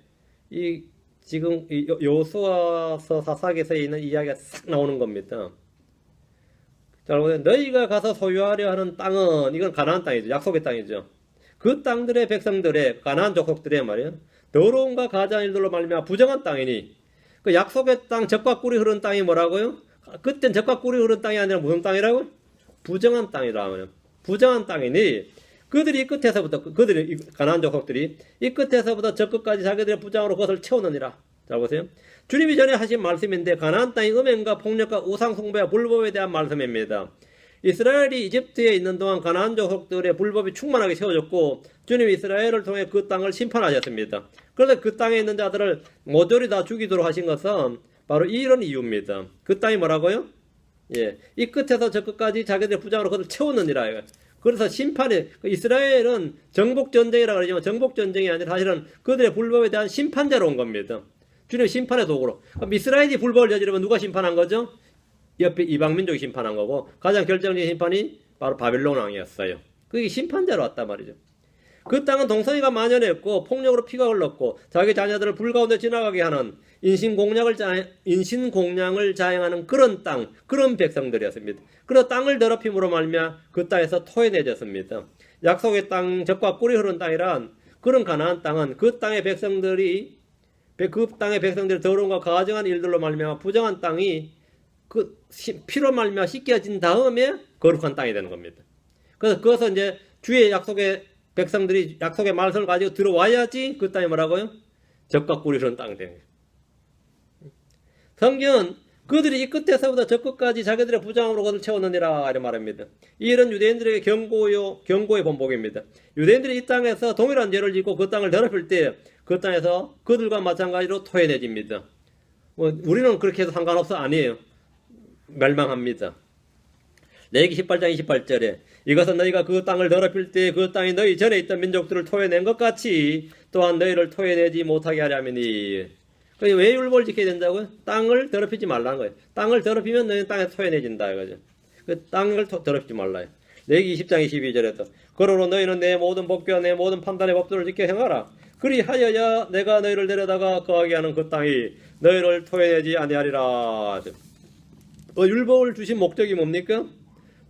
지금 여호수아서 사사기서에 있는 이야기가 싹 나오는 겁니다. 자, 너희가 가서 소유하려 하는 땅은 이건 가나안 땅이죠. 약속의 땅이죠. 그 땅들의 백성들의 가나안 족속들의 말이에요. 더러움과 가증한 일들로 말미암아 부정한 땅이니 그 약속의 땅 젖과 꿀이 흐르는 땅이 뭐라고요? 그땐 젖과 꿀이 흐르는 땅이 아니라 무슨 땅이라고요? 부정한 땅이라고요. 부정한 땅이니 그들이 가나안 족속들이 이 끝에서부터 저 끝까지 자기들의 부정으로 그것을 채우느니라. 자 보세요. 주님이 전에 하신 말씀인데 가나안 땅의 음행과 폭력과 우상 숭배와 불법에 대한 말씀입니다. 이스라엘이 이집트에 있는 동안 가나안 족속들의 불법이 충만하게 채워졌고 주님이 이스라엘을 통해 그 땅을 심판하셨습니다. 그래서 그 땅에 있는 자들을 모조리 다 죽이도록 하신 것은 바로 이런 이유입니다. 그 땅이 뭐라고요? 이 끝에서 저 끝까지 자기들의 부정으로 그것을 채웠느니라. 그래서 심판이 이스라엘은 정복전쟁이라고 그러지만 정복전쟁이 아니라 사실은 그들의 불법에 대한 심판자로 온 겁니다. 주님 심판의 도구로. 그럼 이스라엘이 불법을 저지르면 누가 심판한 거죠? 옆에 이방민족이 심판한 거고 가장 결정적인 심판이 바로 바빌론 왕이었어요. 그게 심판자로 왔단 말이죠. 그 땅은 동성애가 만연했고 폭력으로 피가 흘렀고 자기 자녀들을 불 가운데 지나가게 하는 인신공양을 자행하는 그런 땅, 그런 백성들이었습니다. 그래서 땅을 더럽힘으로 말미암아 그 땅에서 토해내졌습니다. 약속의 땅, 젖과 꿀이 흐르는 땅이란 그런 가나안 땅은 그 땅의 백성들이 더러움과 가증한 일들로 말미암아 부정한 땅이 그 피로 말미암아 씻겨진 다음에 거룩한 땅이 되는 겁니다. 그래서 그것은 이제 주의 약속의 백성들이 약속의 말씀을 가지고 들어와야지 그 땅이 뭐라고요? 젖과 꿀이 흐르는 땅이 되는 거예요. 성경은 그들이 이 끝에서부터 저 끝까지 자기들의 부정함으로 그것을 채웠느니라 이런 말입니다. 이런 유대인들에게 경고의 본복입니다. 유대인들이 이 땅에서 동일한 죄를 짓고 그 땅을 더럽힐 때 그 땅에서 그들과 마찬가지로 토해내집니다. 우리는 그렇게 해도 상관없어 아니에요. 멸망합니다. 레위기 18장 28절에 이것은 너희가 그 땅을 더럽힐 때 그 땅이 너희 전에 있던 민족들을 토해낸 것 같이 또한 너희를 토해내지 못하게 하려 함이니. 왜 율법을 지켜야 된다고요? 땅을 더럽히지 말라는 거예요. 땅을 더럽히면 너희는 땅에서 토해내진다 이거죠. 그 땅을 더럽히지 말라요. 레위기 10장 22절에도 그러므로 너희는 내 모든 법과 내 모든 판단의 법도를 지켜 행하라. 그리하여야 내가 너희를 데려다가 거하게 하는 그 땅이 너희를 토해내지 아니하리라. 율법을 주신 목적이 뭡니까?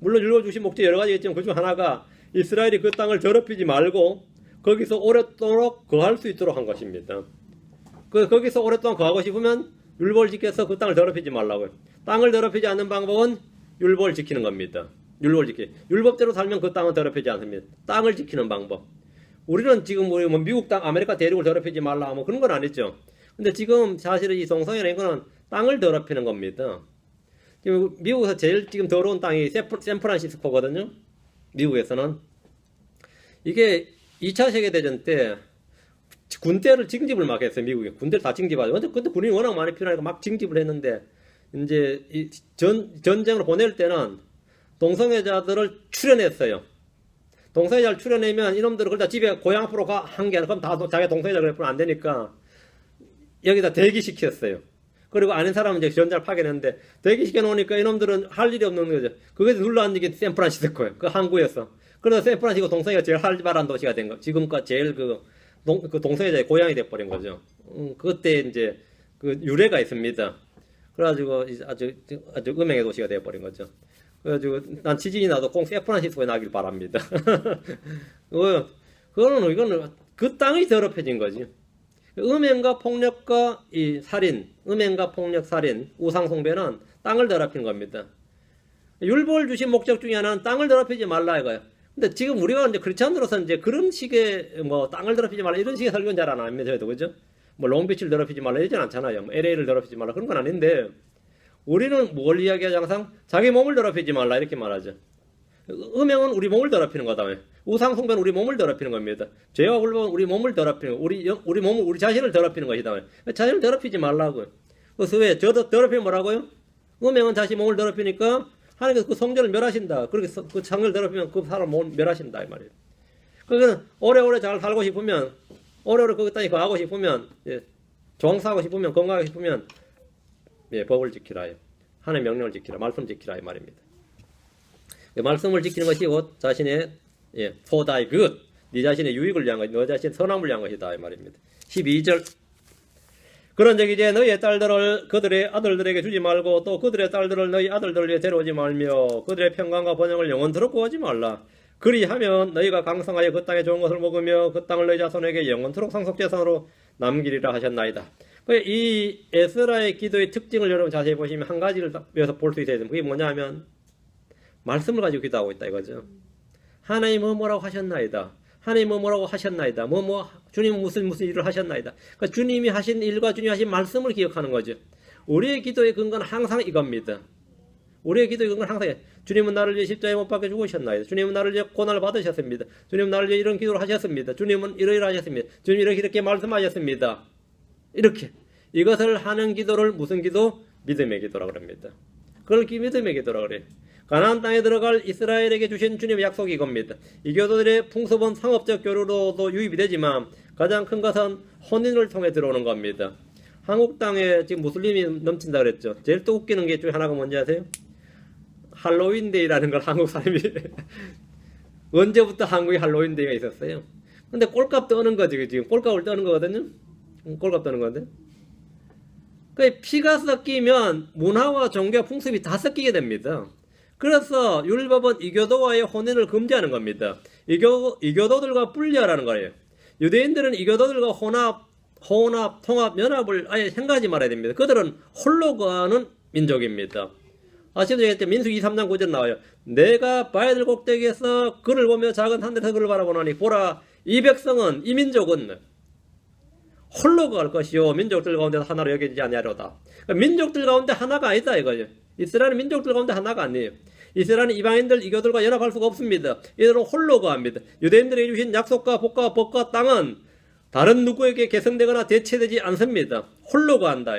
물론 율법 주신 목적이 여러 가지겠지만 그중 하나가 이스라엘이 그 땅을 더럽히지 말고 거기서 오랫도록 거할 수 있도록 한 것입니다. 거기서 오랫동안 거하고 싶으면 율법을 지켜서 그 땅을 더럽히지 말라고요. 땅을 더럽히지 않는 방법은 율법을 지키는 겁니다. 율법대로 살면 그 땅은 더럽히지 않습니다. 땅을 지키는 방법. 우리는 지금 우리 미국 땅, 아메리카 대륙을 더럽히지 말라 뭐 그런 건 아니죠. 근데 지금 사실은 이 동성애라는 거는 땅을 더럽히는 겁니다. 지금 미국에서 제일 지금 더러운 땅이 샌프란시스코거든요. 미국에서는. 이게 2차 세계대전 때 군대를 징집을 막 했어요. 미국에. 군대를 다 징집하죠. 근데 군인이 워낙 많이 필요하니까 막 징집을 했는데 이제 전쟁으로 보낼 때는 동성애자들을 출연했어요. 동성애자를 출연하면 이놈들을 그냥 집에 고향 앞으로 한 게 아니라 그럼 다 자기 동성애자 그래프는 안 되니까 여기다 대기시켰어요. 그리고 아는 사람은 이제 전자를 파견했는데 대기시켜 놓으니까 이놈들은 할 일이 없는 거죠. 그게 눌러앉은 게 샌프란시스코예요. 그 항구에서. 그래서 샌프란시스코 동성애가 제일 활발한 도시가 된 거. 지금까지 제일 그 동성애자의 고향이 돼버린 거죠. 그때 이제 그 유래가 있습니다. 그래가지고 아주 음행의 도시가 돼버린 거죠. 그래가지고 난 지진이 나도 꼭 샌프란시스코에 나길 바랍니다. 이거는 그 땅이 더럽혀진 거지. 음행과 폭력과 이 살인, 음행과 폭력, 살인, 우상숭배는 땅을 더럽히는 겁니다. 율법을 주신 목적 중에 하나는 땅을 더럽히지 말라 이거예요. 근데 지금 우리가 이제 크리스찬으로서 이제 그런 식의 뭐 땅을 더럽히지 말라 이런 식의 설교는 잘 안 합니다. 그죠? 뭐 롱비치를 더럽히지 말라 이러진 않잖아요. 뭐 LA를 더럽히지 말라 그런 건 아닌데 우리는 뭘 이야기하지 항상 자기 몸을 더럽히지 말라 이렇게 말하죠. 음행은 우리 몸을 더럽히는 거다. 우상숭배는 우리 몸을 더럽히는 겁니다. 죄와 불법은 우리 몸을 더럽히는 거, 우리 몸을 우리 자신을 더럽히는 것이다. 자신을 더럽히지 말라고요. 그래서 왜 저도 더럽히면 뭐라고요? 음행은 자신 몸을 더럽히니까 하나님께서 그 성전을 멸하신다. 그렇게 그 창을 더럽히면 그 사람 몸을 멸하신다 이 말이에요. 그러니까 오래오래 잘 살고 싶으면 오래오래 그 땅에 거하고 싶으면 종사하고 싶으면 건강하고 싶으면 법을 지키라. 하나님의 명령을 지키라. 말씀 지키라 이 말입니다. 말씀을 지키는 것이 곧 자신의 for thy good, 네 자신의 유익을 위한 것, 너 자신의 선함을 위한 것이다 이 말입니다. 12절 그런즉 이제 너희의 딸들을 그들의 아들들에게 주지 말고 또 그들의 딸들을 너희 아들들을 위해 데려오지 말며 그들의 평강과 번영을 영원토록 구하지 말라. 그리하면 너희가 강성하여 그 땅의 좋은 것을 먹으며 그 땅을 너희 자손에게 영원토록 상속재산으로 남기리라 하셨나이다. 이 에스라의 기도의 특징을 여러분 자세히 보시면 한 가지를 여기서 볼 수 있어야 됩니다. 그게 뭐냐면 말씀을 가지고 기도하고 있다 이거죠. 하나님 뭐라고 하셨나이다. 하나님 뭐라고 하셨나이다. 주님 무슨 일을 하셨나이다. 그러니까 주님이 하신 일과 주님이 하신 말씀을 기억하는 거죠. 우리의 기도의 근거는 항상 이겁니다. 우리의 기도의 근거는 항상 주님은 나를 위해 십자가에 못 박혀 죽으셨나이다. 주님은 나를 위해 고난을 받으셨습니다. 주님은 나를 위해 이런 기도를 하셨습니다. 주님은 이러이러하셨습니다. 주님은 이렇게 말씀하셨습니다. 이렇게 이것을 하는 기도를 무슨 기도? 믿음의 기도라고 합니다. 그걸 믿음의 기도라고 그래요. 가나안 땅에 들어갈 이스라엘에게 주신 주님의 약속이 이겁니다. 이 교도들의 풍습은 상업적 교류로도 유입이 되지만 가장 큰 것은 혼인을 통해 들어오는 겁니다. 한국 땅에 지금 무슬림이 넘친다 그랬죠. 제일 또 웃기는 게 중에 하나가 뭔지 아세요? 할로윈데이라는 걸 한국 사람이 언제부터 한국에 할로윈데이가 있었어요? 근데 꼴값 떠는 거지. 지금 꼴값을 떠는 거거든요. 꼴값 떠는 건데. 그 피가 섞이면 문화와 종교 풍습이 다 섞이게 됩니다. 그래서 율법은 이교도와의 혼인을 금지하는 겁니다. 이교도들과 분리하라는 거예요. 유대인들은 이교도들과 통합, 연합을 아예 생각하지 말아야 됩니다. 그들은 홀로 거하는 민족입니다. 아시죠? 민수기 3장 9절 나와요. 내가 바위들 꼭대기에서 그를 보며 작은 하늘에서 그를 바라보나니 보라 이 백성은 이 민족은 홀로 거할 것이요 민족들 가운데 하나로 여겨지지 아니하리로다. 그러니까 민족들 가운데 하나가 아니다 이거죠. 이스라엘은 민족들 가운데 하나가 아니에요. 이스라엘은 이방인들 이교들과 연합할 수가 없습니다. 이들은 홀로 거합니다. 유대인들에게 주신 약속과 복과 법과 땅은 다른 누구에게 계승되거나 대체되지 않습니다. 홀로 거한다.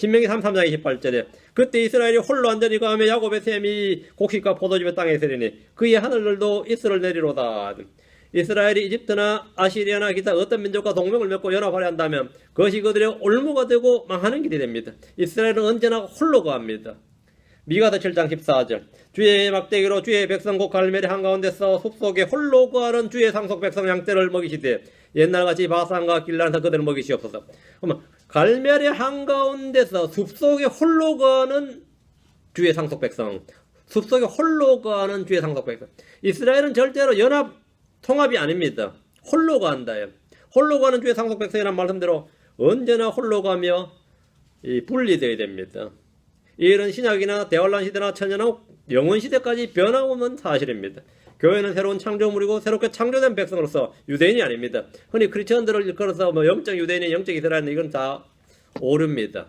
신명기 33장 28절에 그때 이스라엘이 홀로 완전히 거하며 야곱의 셈이 곡식과 포도즙의 땅에 있으리니 그의 하늘들도 이슬을 내리로다. 이스라엘이 이집트나 아시리아나 기타 어떤 민족과 동맹을 맺고 연합하려 한다면 그것이 그들의 올무가 되고 망하는 길이 됩니다. 이스라엘은 언제나 홀로 거합니다. 미가서 7장 14절 주의 막대기로 주의 백성 곧 갈멜의 한가운데서 숲속에 홀로 거하는 주의 상속 백성 양떼를 먹이시되 옛날같이 바산과 길란에서 그들을 먹이시옵소서. 그러면 갈멜의 한가운데서 숲속에 홀로 거하는 주의 상속 백성, 숲속에 홀로 거하는 주의 상속 백성. 이스라엘은 절대로 연합 통합이 아닙니다. 홀로 거한다요. 홀로 거하는 주의 상속 백성이라는 말씀대로 언제나 홀로 가며 분리되어야 됩니다. 이런 신약이나 대환란 시대나 천년왕 영원 시대까지 변함없는 사실입니다. 교회는 새로운 창조물이고 새롭게 창조된 백성으로서 유대인이 아닙니다. 흔히 크리스천들을 일컬어서 영적 유대인이 영적 이스라엘은 이건 다 오류입니다.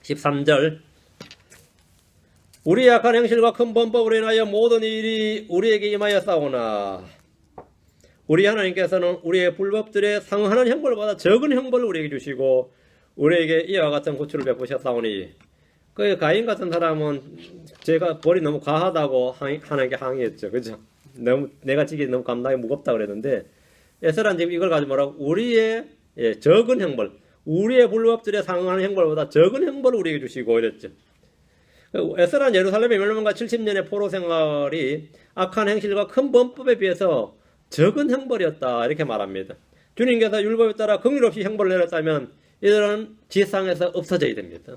13절 우리의 약한 행실과 큰 범법으로 인하여 모든 일이 우리에게 임하였사오나 우리 하나님께서는 우리의 불법들에 상응하는 형벌을 받아 적은 형벌을 우리에게 주시고 우리에게 이와 같은 고초를 베푸셨사오니 그 가인 같은 사람은 제가 벌이 너무 과하다고 하나님께 항의했죠. 그죠? 너무 내가 지기 너무 감당이 무겁다 그랬는데 에스라는 지금 이걸 가지고 뭐라고 우리의 적은 형벌, 우리의 불법들에 상응하는 형벌보다 적은 형벌을 우리에게 주시고 이랬죠. 에스라는 예루살렘의 멸망과 70년의 포로 생활이 악한 행실과 큰 범법에 비해서 적은 형벌이었다 이렇게 말합니다. 주님께서 율법에 따라 긍휼 없이 형벌을 내렸다면 이들은 지상에서 없어져야 됩니다.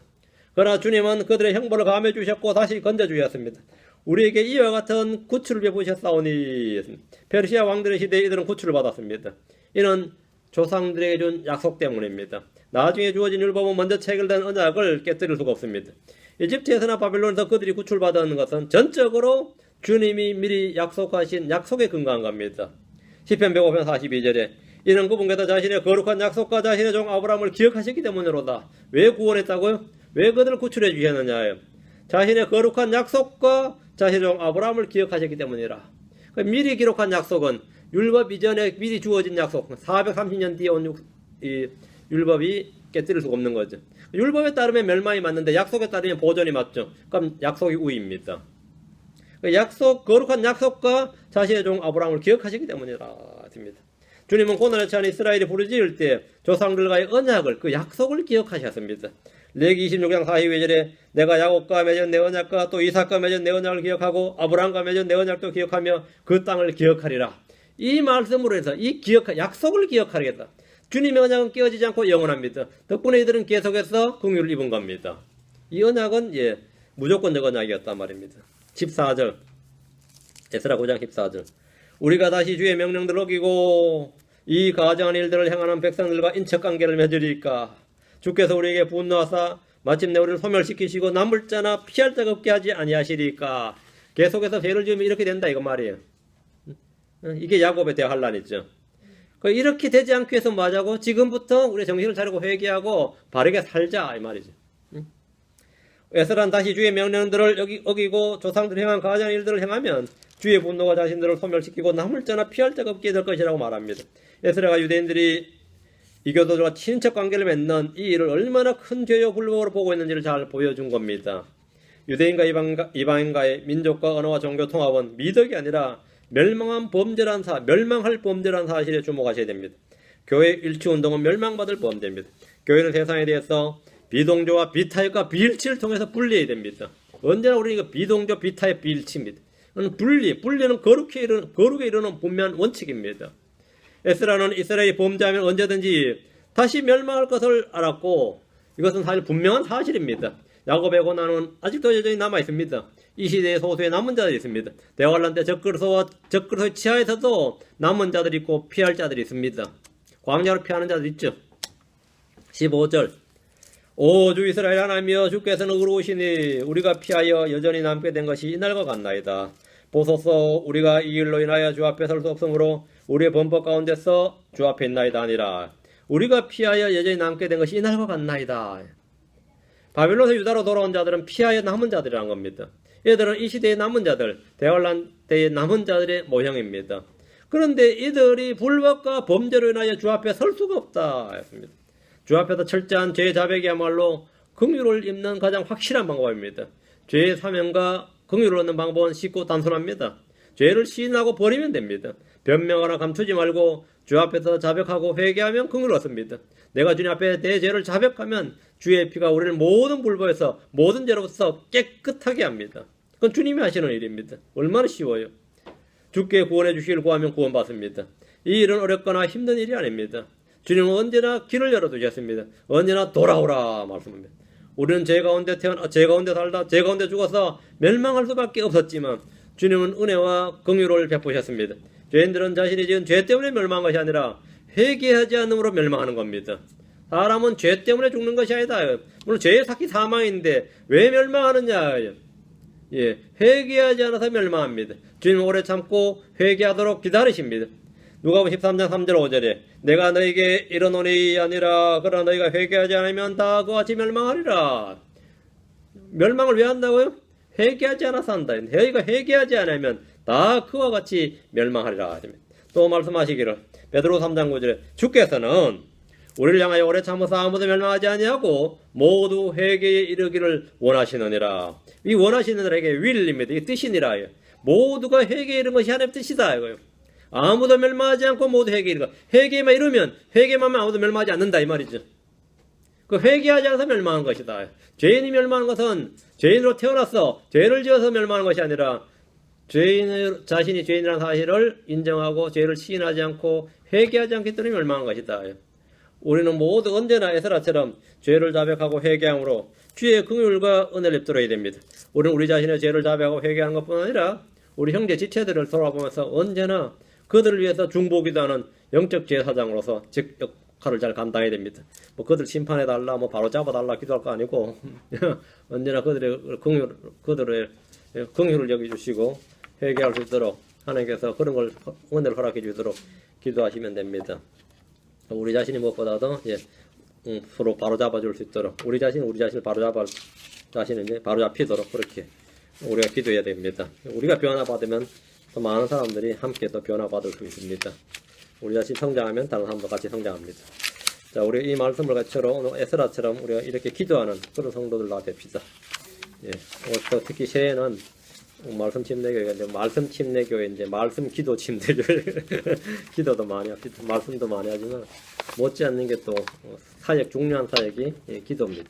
그러나 주님은 그들의 형벌을 감해 주셨고 다시 건져 주셨습니다. 우리에게 이와 같은 구출을 베푸셨사오니 페르시아 왕들의 시대에 이들은 구출을 받았습니다. 이는 조상들에게 준 약속 때문입니다. 나중에 주어진 율법은 먼저 체결된 언약을 깨뜨릴 수가 없습니다. 이집트에서나 바빌론에서 그들이 구출받은 것은 전적으로 주님이 미리 약속하신 약속에 근거한 겁니다. 시편 105편 42절에 이는 그분께서 자신의 거룩한 약속과 자신의 종 아브라함을 기억하셨기 때문이로다. 왜 구원했다고요? 왜 그들을 구출해 주셨느냐요? 자신의 거룩한 약속과 자신의 종 아브라함을 기억하셨기 때문이라. 미리 기록한 약속은 율법 이전에 미리 주어진 약속, 430년 뒤에 온 이 율법이 깨뜨릴 수가 없는 거죠. 율법에 따르면 멸망이 맞는데 약속에 따르면 보존이 맞죠. 그럼 약속이 우위입니다. 거룩한 약속과 자신의 종 아브라함을 기억하시기 때문이라 했습니다. 주님은 고난에 처한 이스라엘이 부르짖을 때 조상들과의 언약을, 그 약속을 기억하셨습니다. 레기 26장 42절에 내가 야곱과 맺은 내 언약과 또 이삭과 맺은 내 언약을 기억하고 아브라함과 맺은 내 언약도 기억하며 그 땅을 기억하리라. 이 말씀으로 해서 약속을 기억하겠다. 주님의 언약은 깨어지지 않고 영원합니다. 덕분에 이들은 계속해서 긍휼을 입은 겁니다. 이 언약은 무조건적 언약이었단 말입니다. 14절 에스라 9장 14절 우리가 다시 주의 명령들을 어기고 이 가증한 일들을 행하는 백성들과 인척관계를 맺으리까 주께서 우리에게 분노하사 마침내 우리를 소멸시키시고 남을 자나 피할 자가 없게 하지 아니하시리까. 계속해서 죄를 지으면 이렇게 된다 이거 말이에요. 이게 야곱의 대환란이죠. 이렇게 되지 않기 위해서 뭐 하자고? 지금부터 우리 정신을 차리고 회개하고 바르게 살자 이 말이죠. 에스라는 다시 주의 명령들을 어기고 조상들이 행한 가증한 일들을 행하면 주의 분노가 자신들을 소멸시키고 남을 자나 피할 자가 없게 될 것이라고 말합니다. 에스라가 유대인들이 이교도들과 친척 관계를 맺는 이 일을 얼마나 큰 죄요 불법으로 보고 있는지를 잘 보여준 겁니다. 유대인과 이방인과의 민족과 언어와 종교 통합은 미덕이 아니라 멸망할 범죄란 사실에 주목하셔야 됩니다. 교회 일치운동은 멸망받을 범죄입니다. 교회는 세상에 대해서 비동조와 비타협과 비일치를 통해서 분리해야 됩니다. 언제나 우리는 이거 비동조, 비타협, 비일치입니다. 분리는 거룩에 이르는 분명한 원칙입니다. 에스라는 이스라엘이 범죄하면 언제든지 다시 멸망할 것을 알았고 이것은 사실 분명한 사실입니다. 야곱의 고난은 아직도 여전히 남아있습니다. 이 시대의 소수의 남은 자들이 있습니다. 대환란 때 적그리스도의 치하에서도 남은 자들이 있고 피할 자들이 있습니다. 광야로 피하는 자들 있죠. 15절 오 주 이스라엘 하나님이여 주께서는 의로우시니 우리가 피하여 여전히 남게 된 것이 이날과 같나이다. 보소서 우리가 이 일로 인하여 주 앞에 설 수 없으므로 우리의 범법 가운데서 주 앞에 있나이다 아니라 우리가 피하여 여전히 남게 된 것이 이날과 같나이다. 바빌론에서 유다로 돌아온 자들은 피하여 남은 자들이라는 겁니다. 얘들은 이 시대의 남은 자들, 대환란 때의 남은 자들의 모형입니다. 그런데 이들이 불법과 범죄로 인하여 주 앞에 설 수가 없다 했습니다. 주 앞에서 철저한 죄 자백이야말로 긍휼을 입는 가장 확실한 방법입니다. 죄의 사명과 긍휼을 얻는 방법은 쉽고 단순합니다. 죄를 시인하고 버리면 됩니다. 변명하나 감추지 말고 주 앞에서 자백하고 회개하면 긍휼을 얻습니다. 내가 주님 앞에 내 죄를 자백하면 주의 피가 우리를 모든 불법에서 모든 죄로부터 깨끗하게 합니다. 그건 주님이 하시는 일입니다. 얼마나 쉬워요. 주께 구원해 주시길 구하면 구원받습니다. 이 일은 어렵거나 힘든 일이 아닙니다. 주님은 언제나 길을 열어두셨습니다. 언제나 돌아오라 말씀합니다. 우리는 죄 가운데 태어나 죄 가운데 살다 죄 가운데 죽어서 멸망할 수밖에 없었지만 주님은 은혜와 긍휼을 베푸셨습니다. 죄인들은 자신이 지은 죄 때문에 멸망한 것이 아니라 회개하지 않음으로 멸망하는 겁니다. 사람은 죄 때문에 죽는 것이 아니다. 물론 죄의 삭이 사망인데 왜 멸망하느냐? 예, 회개하지 않아서 멸망합니다. 주님은 오래 참고 회개하도록 기다리십니다. 누가복음 13장 3절 5절에 내가 너에게 이르노니 아니라 그러나 너희가 회개하지 않으면 다 그와 같이 멸망하리라. 멸망을 왜 한다고요? 회개하지 않아서 한다. 너희가 회개하지 않으면 다 그와 같이 멸망하리라. 또 말씀하시기를 베드로 3장 9절에 주께서는 우리를 향하여 오래 참아서 아무도 멸망하지 아니하고 모두 회개에 이르기를 원하시느니라. 이 원하시는 이에게 will입니다. 이 뜻이니라. 모두가 회개에 이르는 것이 하나님의 뜻이다. 이거요. 아무도 멸망하지 않고 모두 회개에 이르가. 회개만 이르면 회개만 하면 아무도 멸망하지 않는다 이 말이죠. 그 회개하지 않아서 멸망한 것이다. 죄인이 멸망한 것은 죄인으로 태어나서 죄를 지어서 멸망한 것이 아니라 자신이 죄인이라는 사실을 인정하고 죄를 시인하지 않고 회개하지 않기 때문에 멸망한 것이다. 우리는 모두 언제나 에스라처럼 죄를 자백하고 회개함으로 주의 긍휼과 은혜를 입들어야 됩니다. 우리는 우리 자신의 죄를 자백하고 회개하는 것뿐 아니라 우리 형제 지체들을 돌아보면서 언제나 그들을 위해서 중보기도하는 영적 제사장으로서 즉 역할을 잘 감당해야 됩니다. 뭐 그들 심판해달라, 뭐 바로 잡아달라 기도할 거 아니고 언제나 그들의 긍휼을 여겨주시고 회개할 수 있도록 하나님께서 그런 걸 은혜를 허락해 주도록 기도하시면 됩니다. 우리 자신이 무엇보다도 서로 바로 잡아줄 수 있도록 우리 자신을 바로 잡히도록 그렇게 우리가 기도해야 됩니다. 우리가 변화받으면 더 많은 사람들이 함께 또 변화받을 수 있습니다. 우리 자신 성장하면 다른 사람도 같이 성장합니다. 자, 우리 이 말씀을 같이로 오늘 에스라처럼 우리가 이렇게 기도하는 그런 성도들 나 됩시다. 또 특히 새해는 말씀 침례교회가 이제 말씀 침례교회 이제 말씀 기도 침례교회 기도도 많이 합시다. 말씀도 많이 하지만 못지않는 게 또 사역 중요한 사역이 기도입니다.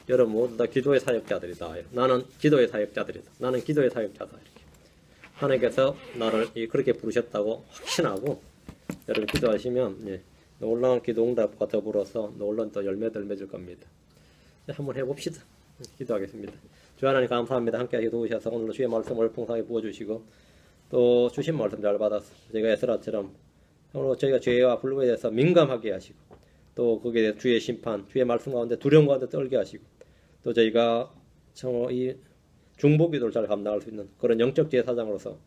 여러분 모두 다 기도의 사역자들이다. 나는 기도의 사역자들이다. 나는 기도의 사역자다. 이렇게 하나님께서 나를 그렇게 부르셨다고 확신하고 여러분 기도하시면 놀라운 기도 응답과 더불어서 놀라운 또 열매들 맺을 겁니다. 한번 해봅시다. 기도하겠습니다. 주 하나님 감사합니다. 함께하게 도우셔서 오늘도 주의 말씀을 풍성하게 부어주시고 또 주신 말씀 잘 받아서 저희가 에스라처럼 오늘 저희가 죄와 불법에 대해서 민감하게 하시고 또 거기에 대해서 주의 심판, 주의 말씀 가운데 두려움 가운데 떨게 하시고 또 저희가 정말 이 중보기도를 잘 감당할 수 있는 그런 영적 제사장으로서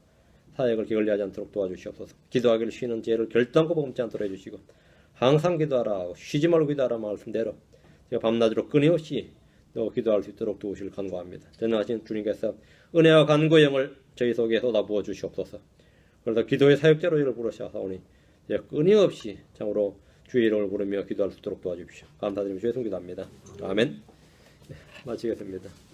사역을 게을리하지 않도록 도와주시옵소서. 기도하기를 쉬는 죄를 결단코 범치 않도록 해주시고 항상 기도하라, 쉬지 말고 기도하라 말씀대로 제가 밤낮으로 끊임없이 또 기도할 수 있도록 도우시길 간구합니다. 전능하신 주님께서 은혜와 간구의 영을 저희 속에 쏟아부어 주시옵소서. 그래서 기도의 사역자로 저를 부르셔서오니 끊임없이 참으로 주의 이름을 부르며 기도할 수 있도록 도와주십시오. 감사드리며 주의 성기도합니다. 아멘. 마치겠습니다.